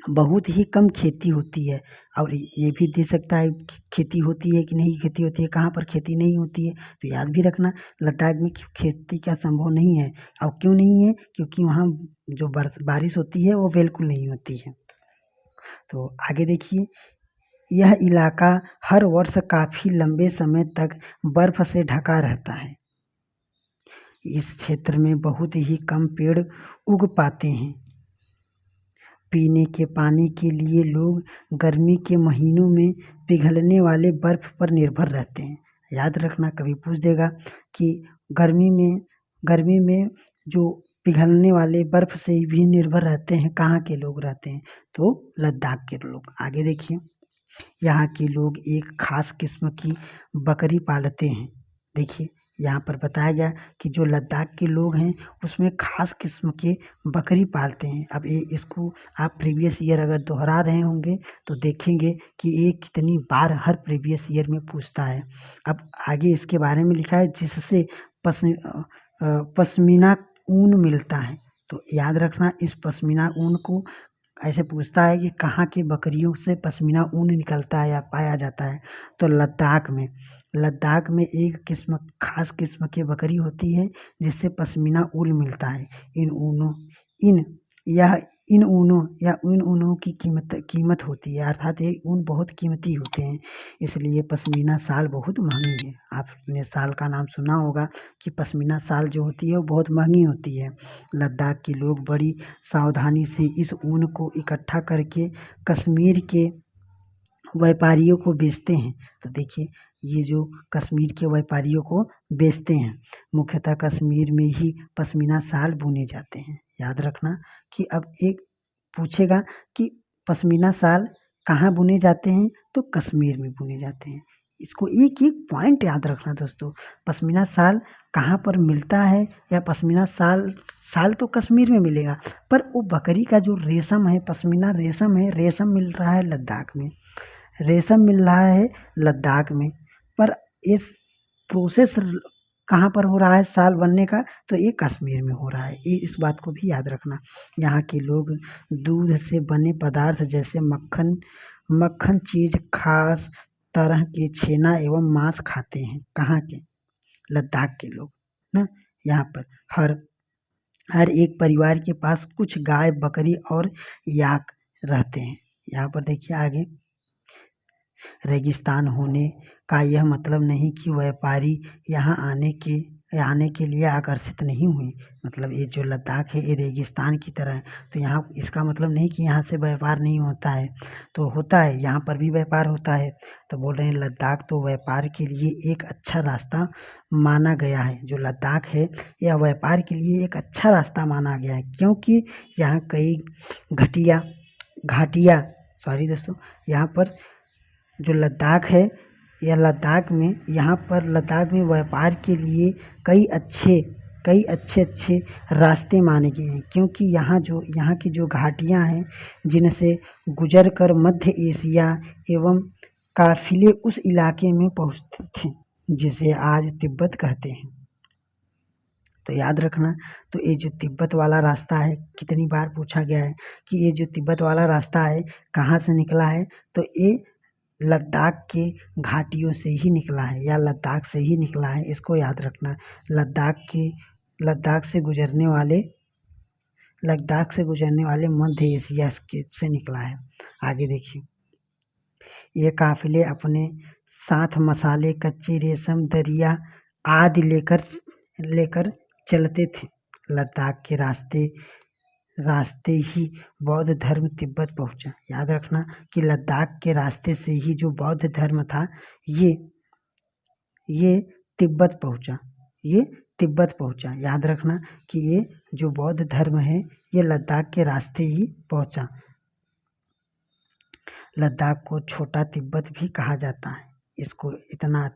A: बहुत ही कम खेती होती है। और ये भी दे सकता है खेती होती है कि नहीं खेती होती है, कहाँ पर खेती नहीं होती है। तो याद भी रखना लद्दाख में खेती का संभव नहीं है। और क्यों नहीं है, क्योंकि वहाँ जो बारिश होती है वो बिल्कुल नहीं होती है। तो आगे देखिए, यह इलाका हर वर्ष काफ़ी लंबे समय तक बर्फ़ से ढका रहता है। इस क्षेत्र में बहुत ही कम पेड़ उग पाते हैं। पीने के पानी के लिए लोग गर्मी के महीनों में पिघलने वाले बर्फ़ पर निर्भर रहते हैं। याद रखना, कभी पूछ देगा कि गर्मी में जो पिघलने वाले बर्फ़ से भी निर्भर रहते हैं, कहाँ के लोग रहते हैं, तो लद्दाख के लोग। आगे देखिए, यहाँ के लोग एक खास किस्म की बकरी पालते हैं। देखिए यहाँ पर बताया गया कि जो लद्दाख के लोग हैं उसमें खास किस्म के बकरी पालते हैं। अब ये इसको आप प्रीवियस ईयर अगर दोहरा रहे होंगे तो देखेंगे कि ये कितनी बार हर प्रीवियस ईयर में पूछता है। अब आगे इसके बारे में लिखा है जिससे पश्मीना ऊन मिलता है। तो याद रखना, इस पश्मीना ऊन को ऐसे पूछता है कि कहाँ की बकरियों से पश्मीना ऊन निकलता है या पाया जाता है। तो लद्दाख में एक खास किस्म की बकरी होती है जिससे पश्मीना ऊन मिलता है। इन ऊनों की कीमत होती है, अर्थात ये ऊन बहुत कीमती होते हैं, इसलिए पश्मीना शाल बहुत महंगी है। आपने शाल का नाम सुना होगा कि पश्मीना शाल जो होती है वो बहुत महंगी होती है। लद्दाख के लोग बड़ी सावधानी से इस ऊन को इकट्ठा करके कश्मीर के व्यापारियों को बेचते हैं। तो देखिए ये जो कश्मीर के व्यापारियों को बेचते हैं, मुख्यतः कश्मीर में ही पश्मीना शाल बुने जाते हैं। याद रखना कि अब एक पूछेगा कि पश्मीना शाल कहाँ बुने जाते हैं, तो कश्मीर में बुने जाते हैं। इसको एक एक पॉइंट याद रखना दोस्तों। पश्मीना शाल कहाँ पर मिलता है, या पश्मीना शाल तो कश्मीर में मिलेगा, पर वो बकरी का जो रेशम है, पश्मीना रेशम है, रेशम मिल रहा है लद्दाख में, रेशम मिल रहा है लद्दाख में। पर इस प्रोसेस कहाँ पर हो रहा है शाल बनने का, तो ये कश्मीर में हो रहा है। ये इस बात को भी याद रखना। यहाँ के लोग दूध से बने पदार्थ जैसे मक्खन चीज, खास तरह के छेना एवं मांस खाते हैं। कहाँ के? लद्दाख के लोग ना। यहाँ पर हर एक परिवार के पास कुछ गाय, बकरी और याक रहते हैं। यहाँ पर देखिए आगे, रेगिस्तान होने का यह मतलब नहीं कि व्यापारी यहाँ आने के लिए आकर्षित नहीं हुए। मतलब ये जो लद्दाख है ये रेगिस्तान की तरह है, तो यहाँ इसका मतलब नहीं कि यहाँ से व्यापार नहीं होता है, तो होता है, यहाँ पर भी व्यापार होता है। तो बोल रहे हैं लद्दाख तो व्यापार के लिए एक अच्छा रास्ता माना गया है। जो लद्दाख है यह व्यापार के लिए एक अच्छा रास्ता माना गया है, क्योंकि यहाँ कई घाटियाँ सॉरी दोस्तों, यहाँ पर जो लद्दाख है, यह लद्दाख में व्यापार के लिए कई अच्छे रास्ते माने गए हैं, क्योंकि यहाँ की जो घाटियाँ हैं जिनसे गुजर कर मध्य एशिया एवं काफिले उस इलाके में पहुँचते थे जिसे आज तिब्बत कहते हैं। तो याद रखना। तो ये जो तिब्बत वाला रास्ता है, कितनी बार पूछा गया है कि ये जो तिब्बत वाला रास्ता है कहाँ से निकला है, तो ये लद्दाख के घाटियों से ही निकला है, या लद्दाख से ही निकला है। इसको याद रखना। लद्दाख से गुजरने वाले मध्य एशिया से निकला है। आगे देखिए, ये काफिले अपने साथ मसाले, कच्चे रेशम, दरिया आदि लेकर चलते थे। लद्दाख के रास्ते ही बौद्ध धर्म तिब्बत पहुंचा। याद रखना कि लद्दाख के रास्ते से ही जो बौद्ध धर्म था ये तिब्बत पहुंचा। याद रखना कि ये जो बौद्ध धर्म है ये लद्दाख के रास्ते ही पहुंचा। लद्दाख को छोटा तिब्बत भी कहा जाता है। इसको इतना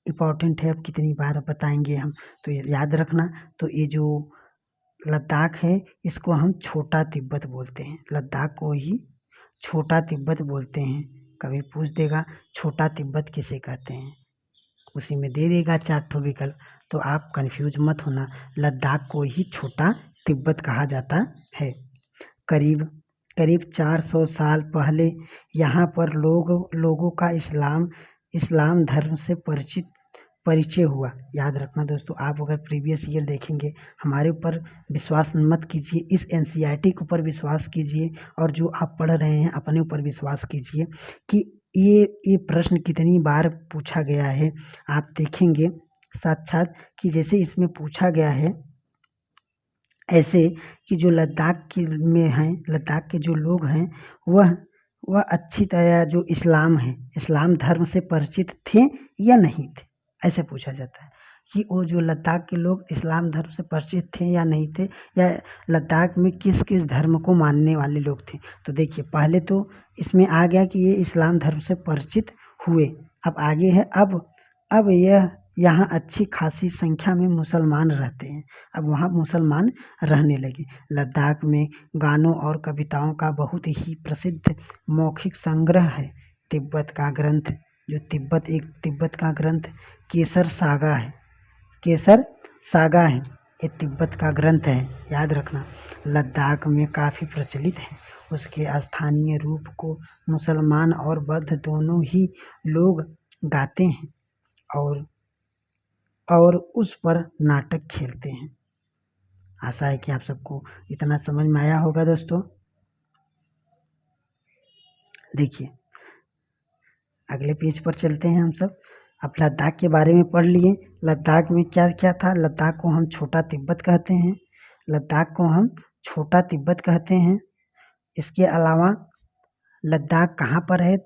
A: इम्पोर्टेंट है, अब कितनी बार बताएंगे हम, तो याद रखना। तो ये जो लद्दाख है इसको हम छोटा तिब्बत बोलते हैं। लद्दाख को ही छोटा तिब्बत बोलते हैं। कभी पूछ देगा छोटा तिब्बत किसे कहते हैं, उसी में दे देगा 4 विकल्प, तो आप कंफ्यूज मत होना। लद्दाख को ही छोटा तिब्बत कहा जाता है। करीब 400 साल पहले यहाँ पर लोगों का इस्लाम धर्म से परिचय हुआ। याद रखना दोस्तों, आप अगर प्रीवियस ईयर देखेंगे, हमारे ऊपर विश्वास मत कीजिए, इस एनसीईआरटी के ऊपर विश्वास कीजिए, और जो आप पढ़ रहे हैं अपने ऊपर विश्वास कीजिए कि ये प्रश्न कितनी बार पूछा गया है। आप देखेंगे साक्षात कि जैसे इसमें पूछा गया है ऐसे कि जो लद्दाख के जो लोग हैं वह अच्छी तरह जो इस्लाम धर्म से परिचित थे या नहीं थे, ऐसे पूछा जाता है कि वो जो लद्दाख के लोग इस्लाम धर्म से परिचित थे या नहीं थे, या लद्दाख में किस किस धर्म को मानने वाले लोग थे। तो देखिए, पहले तो इसमें आ गया कि ये इस्लाम धर्म से परिचित हुए। अब आगे है, अब यह यहाँ अच्छी खासी संख्या में मुसलमान रहते हैं। अब वहाँ मुसलमान रहने लगे। लद्दाख में गानों और कविताओं का बहुत ही प्रसिद्ध मौखिक संग्रह है। तिब्बत का ग्रंथ केसर सागा है। ये तिब्बत का ग्रंथ है, याद रखना। लद्दाख में काफ़ी प्रचलित है। उसके स्थानीय रूप को मुसलमान और बौद्ध दोनों ही लोग गाते हैं और उस पर नाटक खेलते हैं। आशा है कि आप सबको इतना समझ में आया होगा दोस्तों। देखिए, अगले पेज पर चलते हैं हम सब। अब लद्दाख के बारे में पढ़ लिए। लद्दाख में क्या क्या था? लद्दाख को हम छोटा तिब्बत कहते हैं। इसके अलावा लद्दाख कहाँ पर है?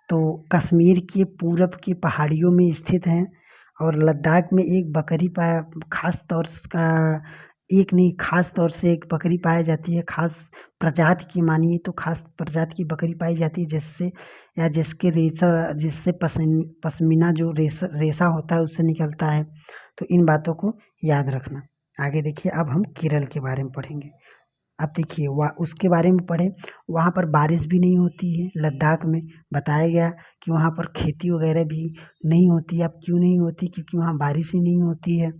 A: तो कश्मीर के पूरब की पहाड़ियों में स्थित है। और लद्दाख में एक बकरी खास तौर एक नहीं, खास तौर से एक बकरी पाई जाती है, खास प्रजाति की मानिए तो खास प्रजाति की बकरी पाई जाती है, जिससे या जिसके जिससे पश्मीना जो रेशा होता है उससे निकलता है। तो इन बातों को याद रखना। आगे देखिए, अब हम केरल के बारे में पढ़ेंगे। अब देखिए उसके बारे में पढ़े, वहाँ पर बारिश भी नहीं होती है। लद्दाख में बताया गया कि वहाँ पर खेती वगैरह भी नहीं होती। अब क्यों नहीं होती? क्योंकि वहाँ बारिश ही नहीं होती है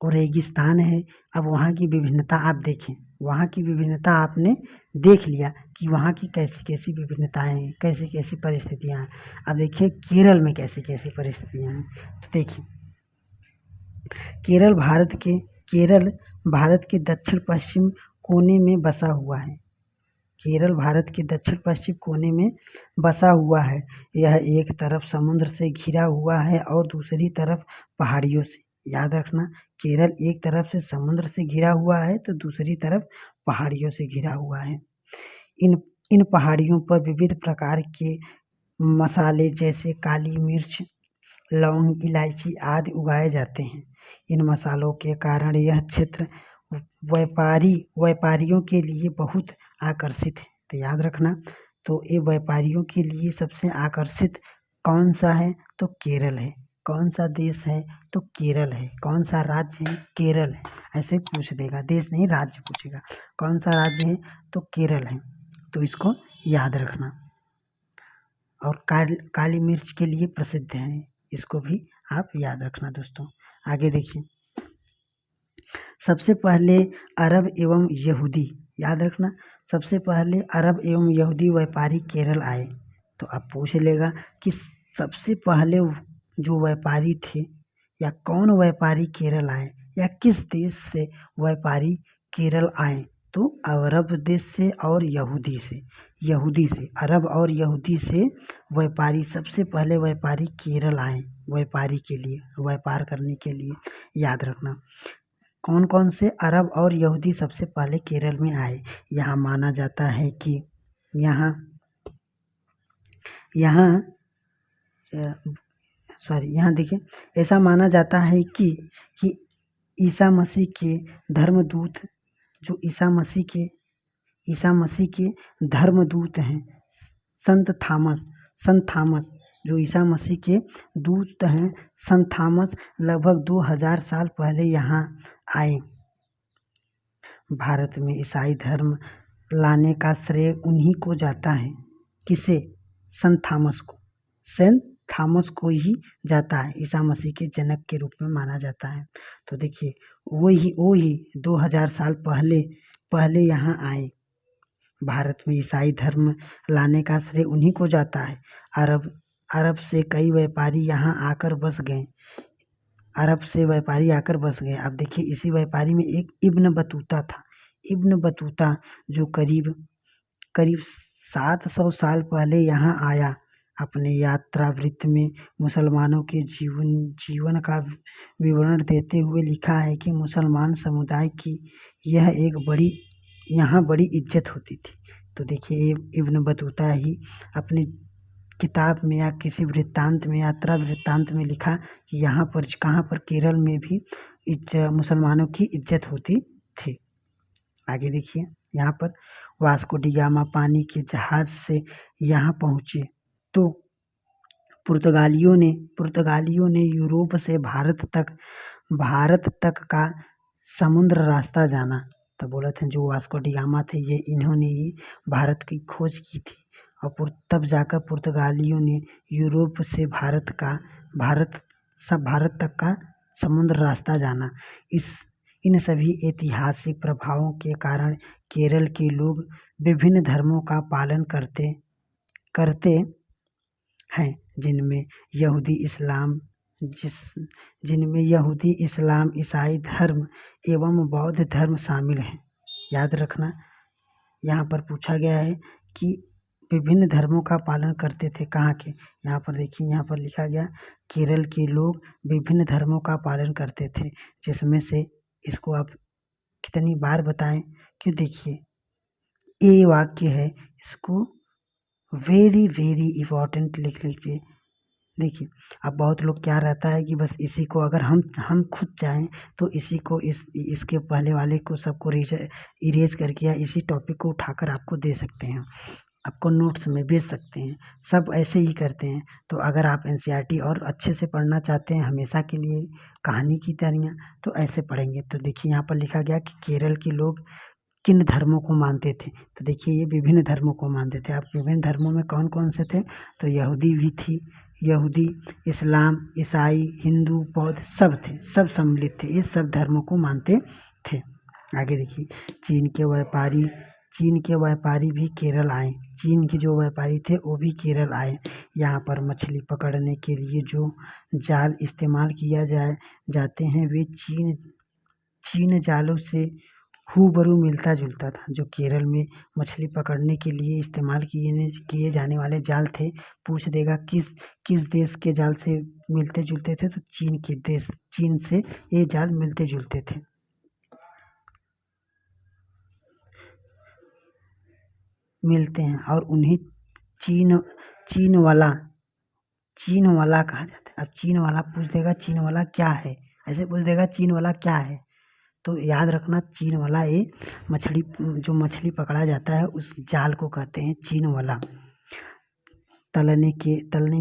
A: और रेगिस्तान है। अब वहाँ की विभिन्नता आप देखें, वहाँ की विभिन्नता आपने देख लिया कि वहाँ की कैसी कैसी विभिन्नताएं हैं, कैसी कैसी परिस्थितियाँ हैं। अब देखिए केरल में कैसी कैसी परिस्थितियाँ हैं। तो देखिए, केरल केरल भारत के दक्षिण पश्चिम कोने में बसा हुआ है। केरल भारत के दक्षिण पश्चिम कोने में बसा हुआ है। यह एक तरफ समुद्र से घिरा हुआ है और दूसरी तरफ पहाड़ियों से। याद रखना, केरल एक तरफ से समुद्र से घिरा हुआ है तो दूसरी तरफ पहाड़ियों से घिरा हुआ है। इन इन पहाड़ियों पर विविध प्रकार के मसाले जैसे काली मिर्च, लौंग, इलायची आदि उगाए जाते हैं। इन मसालों के कारण यह क्षेत्र व्यापारियों के लिए बहुत आकर्षित है। तो याद रखना, तो ये व्यापारियों के लिए सबसे आकर्षित कौन सा है? तो केरल है। कौन सा देश है? तो केरल है। कौन सा राज्य है? केरल है। ऐसे पूछ देगा, देश नहीं राज्य पूछेगा। कौन सा राज्य है? तो केरल है। तो इसको याद रखना। और काली मिर्च के लिए प्रसिद्ध है, इसको भी आप याद रखना दोस्तों। आगे देखिए, सबसे पहले अरब एवं यहूदी, याद रखना, सबसे पहले अरब एवं यहूदी व्यापारी केरल आए। तो अब पूछ लेगा कि सबसे पहले जो व्यापारी थे या कौन व्यापारी केरल आए या किस देश से व्यापारी केरल आए? तो अरब देश से और यहूदी से अरब और यहूदी से व्यापारी, सबसे पहले व्यापारी केरल आए व्यापारी के लिए, व्यापार करने के लिए। याद रखना, कौन कौन से अरब और यहूदी सबसे पहले केरल में आए? यहाँ माना जाता है कि यहाँ देखिए, ऐसा माना जाता है कि ईसा मसीह के धर्मदूत, जो ईसा मसीह के धर्मदूत हैं, संत थामस, जो ईसा मसीह के दूत हैं, संत थामस लगभग 2000 साल पहले यहाँ आए। भारत में ईसाई धर्म लाने का श्रेय उन्हीं को जाता है। किसे? संत थामस को ही जाता है। ईसा मसीह के जनक के रूप में माना जाता है। तो देखिए, वो ही 2000 साल पहले यहाँ आए। भारत में ईसाई धर्म लाने का श्रेय उन्हीं को जाता है। अरब से कई व्यापारी यहाँ आकर बस गए। अब देखिए, इसी व्यापारी में एक इब्न बतूता था। इब्न बतूता जो करीब 700 साल पहले यहाँ आया। अपने यात्रा वृत्त में मुसलमानों के जीवन का विवरण देते हुए लिखा है कि मुसलमान समुदाय की यहाँ बड़ी इज्जत होती थी। तो देखिए, इब्न बतूता ही अपनी किताब में या किसी वृत्तांत में, यात्रा वृत्तांत में लिखा कि यहाँ पर कहाँ पर केरल में भी मुसलमानों की इज्जत होती थी। आगे देखिए, यहाँ पर वास्को डी गामा पानी के जहाज से यहाँ पहुँचे तो पुर्तगालियों ने यूरोप से भारत तक का समुद्र रास्ता जाना। तो बोला था जो वास्को डी गामा थे, ये इन्होंने ही भारत की खोज की थी। और तब जाकर पुर्तगालियों ने यूरोप से भारत तक का समुद्र रास्ता जाना। इन सभी ऐतिहासिक प्रभावों के कारण केरल के लोग विभिन्न धर्मों का पालन करते हैं, जिनमें यहूदी इस्लाम, ईसाई धर्म एवं बौद्ध धर्म शामिल हैं। याद रखना, यहाँ पर पूछा गया है कि विभिन्न धर्मों का पालन करते थे। कहाँ के? यहाँ पर देखिए, यहाँ पर लिखा गया केरल के लोग विभिन्न धर्मों का पालन करते थे, जिसमें से इसको आप कितनी बार बताएं? क्यों? देखिए, ये वाक्य है, इसको वेरी वेरी इम्पोर्टेंट लिख लीजिए। देखिए, अब बहुत लोग क्या रहता है कि बस इसी को अगर हम खुद चाहें तो इसी को इसके पहले वाले को सबको इरेज करके या इसी टॉपिक को उठाकर आपको दे सकते हैं, आपको नोट्स में भेज सकते हैं, सब ऐसे ही करते हैं। तो अगर आप एनसीईआरटी और अच्छे से पढ़ना चाहते हैं हमेशा के लिए कहानी की तरह, तो ऐसे पढ़ेंगे। तो देखिए यहाँ पर लिखा गया कि केरल के लोग किन धर्मों को मानते थे। तो देखिए ये विभिन्न धर्मों को मानते थे। अब विभिन्न धर्मों में कौन कौन से थे, तो यहूदी भी थी, यहूदी, इस्लाम, ईसाई, हिंदू, बौद्ध सब थे, सब सम्मिलित थे, ये सब धर्मों को मानते थे। आगे देखिए, चीन के व्यापारी चीन के व्यापारी भी केरल आए। चीन के जो व्यापारी थे वो भी केरल आए। यहाँ पर मछली पकड़ने के लिए जो जाल इस्तेमाल किया जाते हैं वे चीन जालों से हूबहू मिलता जुलता था। जो केरल में मछली पकड़ने के लिए इस्तेमाल किए जाने वाले जाल थे, पूछ देगा किस देश के जाल से मिलते जुलते थे, तो चीन से ये जाल मिलते जुलते थे। मिलते हैं और उन्हें चीन चीन वाला कहा जाता है। अब चीन वाला पूछ देगा चीन वाला क्या है, ऐसे पूछ देगा चीन वाला क्या है, तो याद रखना चीन वाला ये जो मछली पकड़ा जाता है उस जाल को कहते हैं चीन वाला। तलने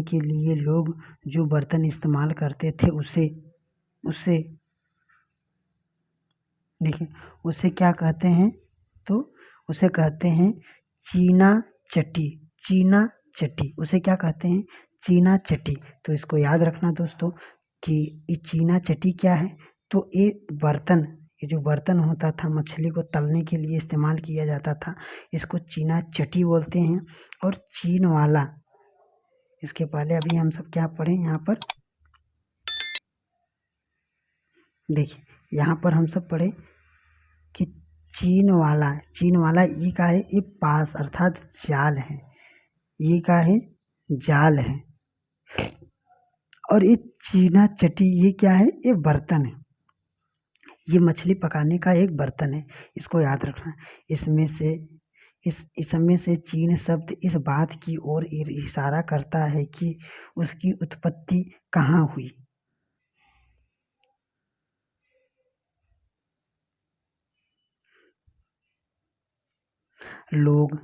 A: के लिए लोग जो बर्तन इस्तेमाल करते थे उसे देखिए उसे क्या कहते हैं, तो उसे कहते हैं चीना चटी। उसे क्या कहते हैं, चीना चटी। तो इसको याद रखना दोस्तों कि ये चीना चटी क्या है, तो ये जो बर्तन होता था मछली को तलने के लिए इस्तेमाल किया जाता था, इसको चीना चटी बोलते हैं। और चीन वाला, इसके पहले अभी हम सब क्या पढ़े यहाँ पर, देखिए यहाँ पर हम सब पढ़े कि चीन वाला ये का है, ये पास अर्थात जाल है, ये का है, जाल है। और ये चीना चटी ये क्या है, ये बर्तन है, ये मछली पकाने का एक बर्तन है, इसको याद रखना। इसमें से चीन शब्द इस बात की ओर इशारा करता है कि उसकी उत्पत्ति कहाँ हुई। लोग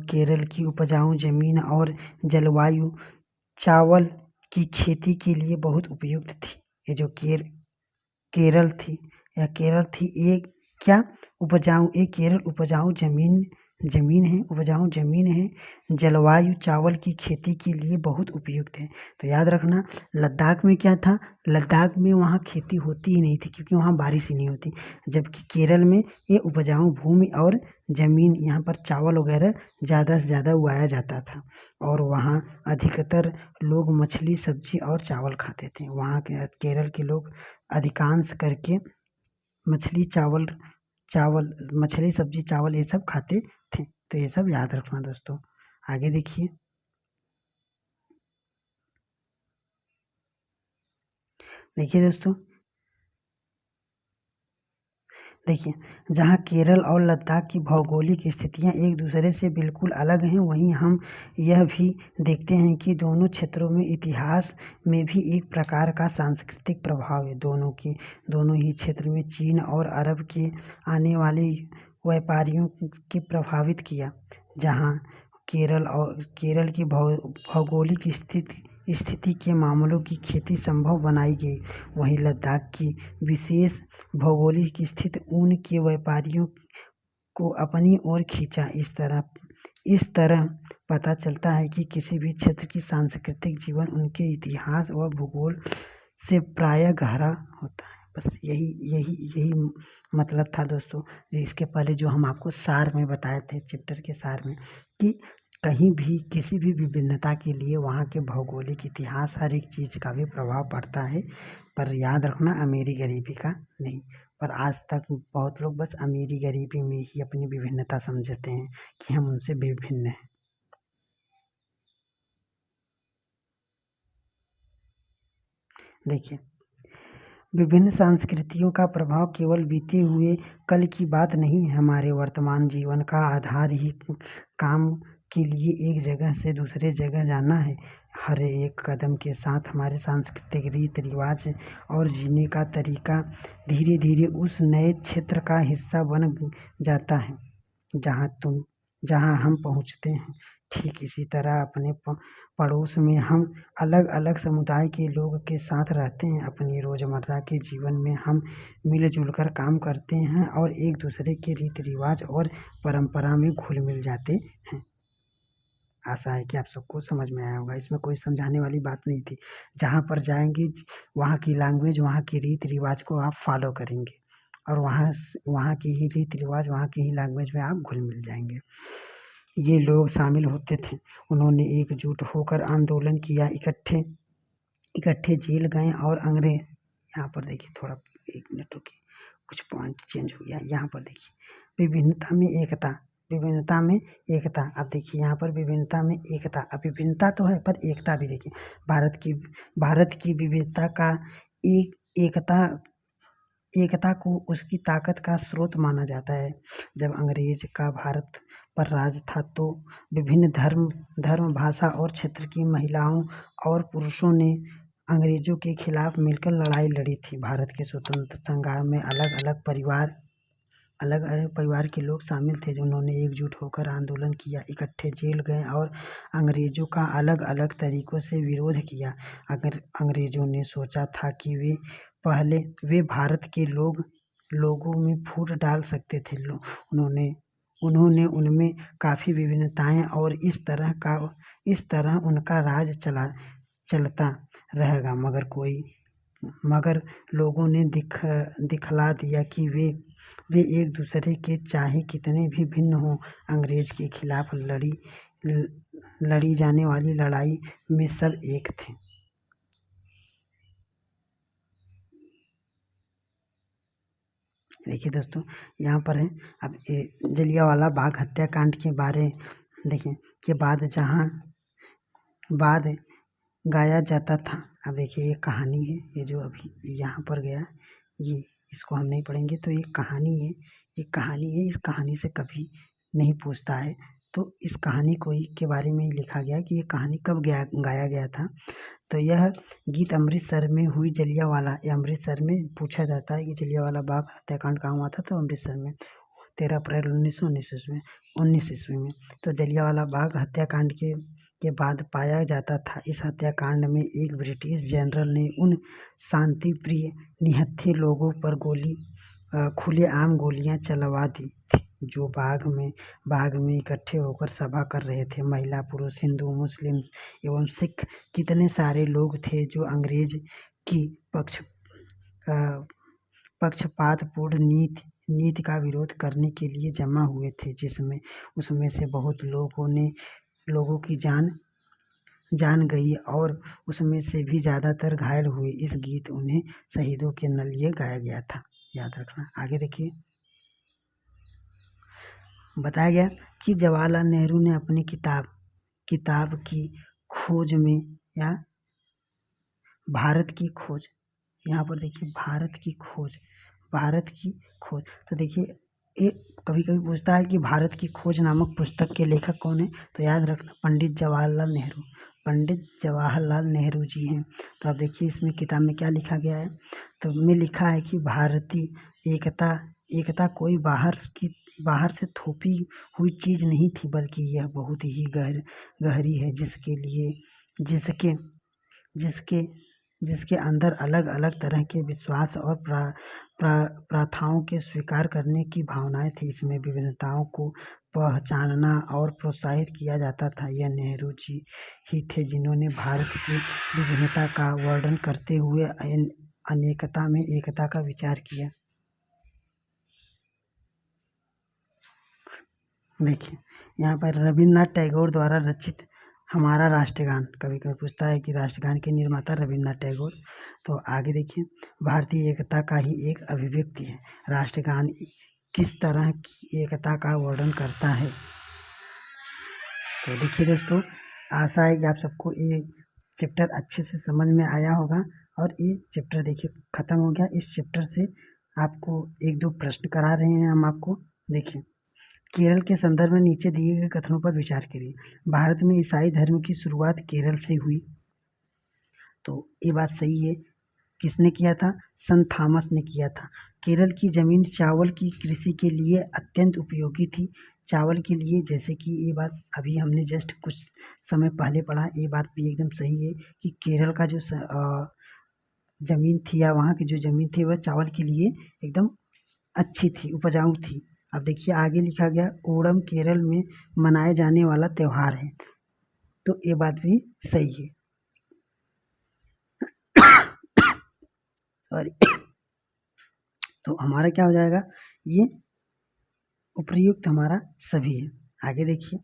A: केरल की उपजाऊ जमीन और जलवायु चावल की खेती के लिए बहुत उपयुक्त थी। ये जो केरल थी ये क्या केरल उपजाऊ जमीन है, जलवायु चावल की खेती के लिए बहुत उपयुक्त है। तो याद रखना लद्दाख में क्या था, लद्दाख में वहाँ खेती होती ही नहीं थी क्योंकि वहाँ बारिश ही नहीं होती, जबकि केरल में ये उपजाऊ भूमि और ज़मीन, यहाँ पर चावल वगैरह ज़्यादा से ज़्यादा उगाया जाता था। और वहाँ अधिकतर लोग मछली सब्जी और चावल खाते थे। वहाँ के केरल के लोग अधिकांश करके मछली सब्जी चावल ये सब खाते थे। तो ये सब याद रखना दोस्तों। आगे देखिए, दोस्तों देखिए, जहाँ केरल और लद्दाख की भौगोलिक स्थितियाँ एक दूसरे से बिल्कुल अलग हैं, वहीं हम यह भी देखते हैं कि दोनों क्षेत्रों में इतिहास में भी एक प्रकार का सांस्कृतिक प्रभाव है। दोनों ही क्षेत्र में चीन और अरब के आने वाले व्यापारियों के प्रभावित किया। जहाँ केरल की भौगोलिक स्थिति के मामलों की खेती संभव बनाई गई, वहीं लद्दाख की विशेष भौगोलिक स्थिति ऊन के व्यापारियों को अपनी ओर खींचा। इस तरह पता चलता है कि किसी भी क्षेत्र की सांस्कृतिक जीवन उनके इतिहास व भूगोल से प्रायः गहरा होता है। बस यही मतलब था दोस्तों। इसके पहले जो हम आपको सार में बताए थे, चैप्टर के सार में, कि कहीं भी किसी भी विभिन्नता के लिए वहाँ के भौगोलिक इतिहास हर एक चीज़ का भी प्रभाव पड़ता है, पर याद रखना अमीरी गरीबी का नहीं। पर आज तक बहुत लोग बस अमीरी गरीबी में ही अपनी विभिन्नता समझते हैं कि हम उनसे विभिन्न हैं। देखिए, विभिन्न संस्कृतियों का प्रभाव केवल बीते हुए कल की बात नहीं है, हमारे वर्तमान जीवन का आधार ही काम के लिए एक जगह से दूसरे जगह जाना है। हर एक कदम के साथ हमारे सांस्कृतिक रीति रिवाज और जीने का तरीका धीरे धीरे उस नए क्षेत्र का हिस्सा बन जाता है जहाँ हम पहुँचते हैं। ठीक इसी तरह अपने पड़ोस में हम अलग अलग समुदाय के लोग के साथ रहते हैं। अपनी रोज़मर्रा के जीवन में हम मिलजुल कर काम करते हैं और एक दूसरे के रीति रिवाज और परंपरा में घुल मिल जाते हैं। आशा है कि आप सबको समझ में आया होगा। इसमें कोई समझाने वाली बात नहीं थी। जहाँ पर जाएंगे वहाँ की लैंग्वेज, वहाँ की रीति रिवाज को आप फॉलो करेंगे और वहाँ की ही रीति रिवाज, वहाँ की ही लैंग्वेज में आप घुल मिल जाएंगे। ये लोग शामिल होते थे। उन्होंने एकजुट होकर आंदोलन किया, इकट्ठे जेल गए और अंग्रेज, यहाँ पर देखिए थोड़ा, एक मिनट रुकिए, कुछ पॉइंट चेंज हो गया। यहाँ पर देखिए विभिन्नता में एकता, विभिन्नता में एकता। अब देखिए यहाँ पर विभिन्नता में एकता, अब विभिन्नता तो है पर एकता भी देखिए। भारत की विविधता का एकता को उसकी ताकत का स्रोत माना जाता है। जब अंग्रेज का भारत पर राज था तो विभिन्न धर्म भाषा और क्षेत्र की महिलाओं और पुरुषों ने अंग्रेजों के खिलाफ मिलकर लड़ाई लड़ी थी। भारत के स्वतंत्र संग्राम में अलग अलग परिवार के लोग शामिल थे, जिन्होंने एकजुट होकर आंदोलन किया, इकट्ठे जेल गए और अंग्रेजों का अलग अलग तरीकों से विरोध किया। अगर अंग्रेजों ने सोचा था कि वे भारत के लोगों में फूट डाल सकते थे। उन्होंने उनमें काफ़ी विभिन्नताएं और इस तरह उनका राज चलता रहेगा। मगर लोगों ने दिखला दिया कि वे एक दूसरे के चाहे कितने भी भिन्न हों, अंग्रेज के खिलाफ लड़ी जाने वाली लड़ाई में सब एक थे। देखिए दोस्तों, यहाँ पर है अब जलियांवाला बाग हत्याकांड के बारे देखिए के बाद गाया जाता था। अब देखिए ये कहानी है, ये जो अभी यहाँ पर गया, ये इसको हम नहीं पढ़ेंगे। तो ये कहानी है, इस कहानी से कभी नहीं पूछता है। तो इस कहानी के बारे में लिखा गया कि ये कहानी कब गाया गया था। तो यह गीत अमृतसर में हुई अमृतसर में पूछा जाता है कि जलियांवाला बाग हत्याकांड कहाँ हुआ था। तो अमृतसर में 13 अप्रैल 1919 ईस्वी में। तो जलियांवाला बाग हत्याकांड के बाद पाया जाता था, इस हत्याकांड में एक ब्रिटिश जनरल ने उन शांति प्रिय निहत्थे लोगों पर खुलेआम गोलियां चलवा दी थी जो बाग में इकट्ठे होकर सभा कर रहे थे। महिला, पुरुष, हिंदू, मुस्लिम एवं सिख कितने सारे लोग थे जो अंग्रेज की पक्षपातपूर्ण नीति का विरोध करने के लिए जमा हुए थे, उसमें से बहुत लोगों की जान गई और उसमें से भी ज़्यादातर घायल हुए। इस गीत उन्हें शहीदों के लिए गाया गया था, याद रखना। आगे देखिए, बताया गया कि जवाहरलाल नेहरू ने अपनी किताब की खोज में या भारत की खोज, यहाँ पर देखिए भारत की खोज। तो देखिए कभी कभी पूछता है कि भारत की खोज नामक पुस्तक के लेखक कौन है। तो याद रखना पंडित जवाहरलाल नेहरू जी हैं। तो आप देखिए इसमें किताब में क्या लिखा गया है। तो में लिखा है कि भारतीय एकता कोई बाहर से थोपी हुई चीज़ नहीं थी, बल्कि यह बहुत ही गहरी है, जिसके अंदर अलग अलग तरह के विश्वास और प्रथाओं के स्वीकार करने की भावनाएं थी। इसमें विभिन्नताओं को पहचानना और प्रोत्साहित किया जाता था। यह नेहरू जी ही थे जिन्होंने भारत की विभिन्नता का वर्णन करते हुए अनेकता में एकता का विचार किया। देखिए यहाँ पर रविन्द्रनाथ टैगोर द्वारा रचित हमारा राष्ट्रगान, कभी कभी पूछता है कि राष्ट्रगान के निर्माता रविन्द्रनाथ टैगोर। तो आगे देखिए, भारतीय एकता का ही एक अभिव्यक्ति है। राष्ट्रगान किस तरह की एकता का वर्णन करता है। तो देखिए दोस्तों, आशा है कि आप सबको ये चैप्टर अच्छे से समझ में आया होगा। और ये चैप्टर देखिए ख़त्म हो गया। इस चैप्टर से आपको 1-2 प्रश्न करा रहे हैं हम आपको। देखिए केरल के संदर्भ में नीचे दिए गए कथनों पर विचार करिए। भारत में ईसाई धर्म की शुरुआत केरल से हुई, तो ये बात सही है। किसने किया था? संत थॉमस ने किया था। केरल की ज़मीन चावल की कृषि के लिए अत्यंत उपयोगी थी। चावल के लिए, जैसे कि ये बात अभी हमने जस्ट कुछ समय पहले पढ़ा, ये बात भी एकदम सही है कि केरल का जो ज़मीन थी या वहाँ की जो ज़मीन थी वह चावल के लिए एकदम अच्छी थी, उपजाऊ थी। अब देखिए आगे लिखा गया, ओणम केरल में मनाए जाने वाला त्यौहार है, तो ये बात भी सही है। सॉरी। तो हमारा क्या हो जाएगा? ये उपयुक्त हमारा सभी है। आगे देखिए,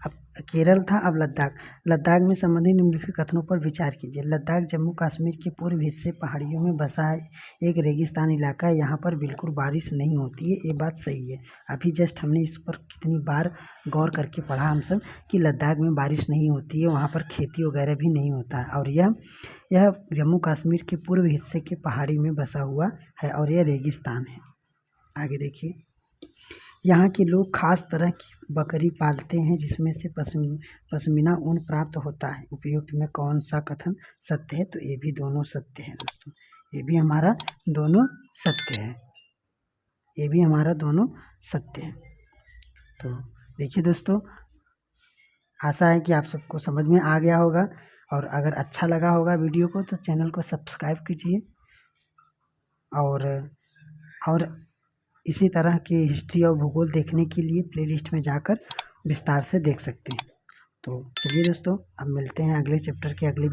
A: अब केरल था, अब लद्दाख। लद्दाख में संबंधित निम्नलिखित कथनों पर विचार कीजिए। लद्दाख जम्मू कश्मीर के पूर्व हिस्से पहाड़ियों में बसा है, एक रेगिस्तान इलाका है, यहाँ पर बिल्कुल बारिश नहीं होती है, ये बात सही है। अभी जस्ट हमने इस पर कितनी बार गौर करके पढ़ा हम सब कि लद्दाख में बारिश नहीं होती है, वहाँ पर खेती वगैरह भी नहीं होता है, और यह जम्मू कश्मीर के पूर्व हिस्से के पहाड़ी में बसा हुआ है और यह रेगिस्तान है। आगे देखिए, यहाँ के लोग खास तरह की बकरी पालते हैं जिसमें से पश्मीना ऊन प्राप्त होता है। उपयुक्त में कौन सा कथन सत्य है? तो ये भी दोनों सत्य है दोस्तों, ये भी हमारा दोनों सत्य है, ये भी हमारा दोनों सत्य है। तो देखिए दोस्तों, आशा है कि आप सबको समझ में आ गया होगा, और अगर अच्छा लगा होगा वीडियो को तो चैनल को सब्सक्राइब कीजिए, और इसी तरह के हिस्ट्री और भूगोल देखने के लिए प्लेलिस्ट में जाकर विस्तार से देख सकते हैं। तो चलिए दोस्तों, अब मिलते हैं अगले चैप्टर के अगले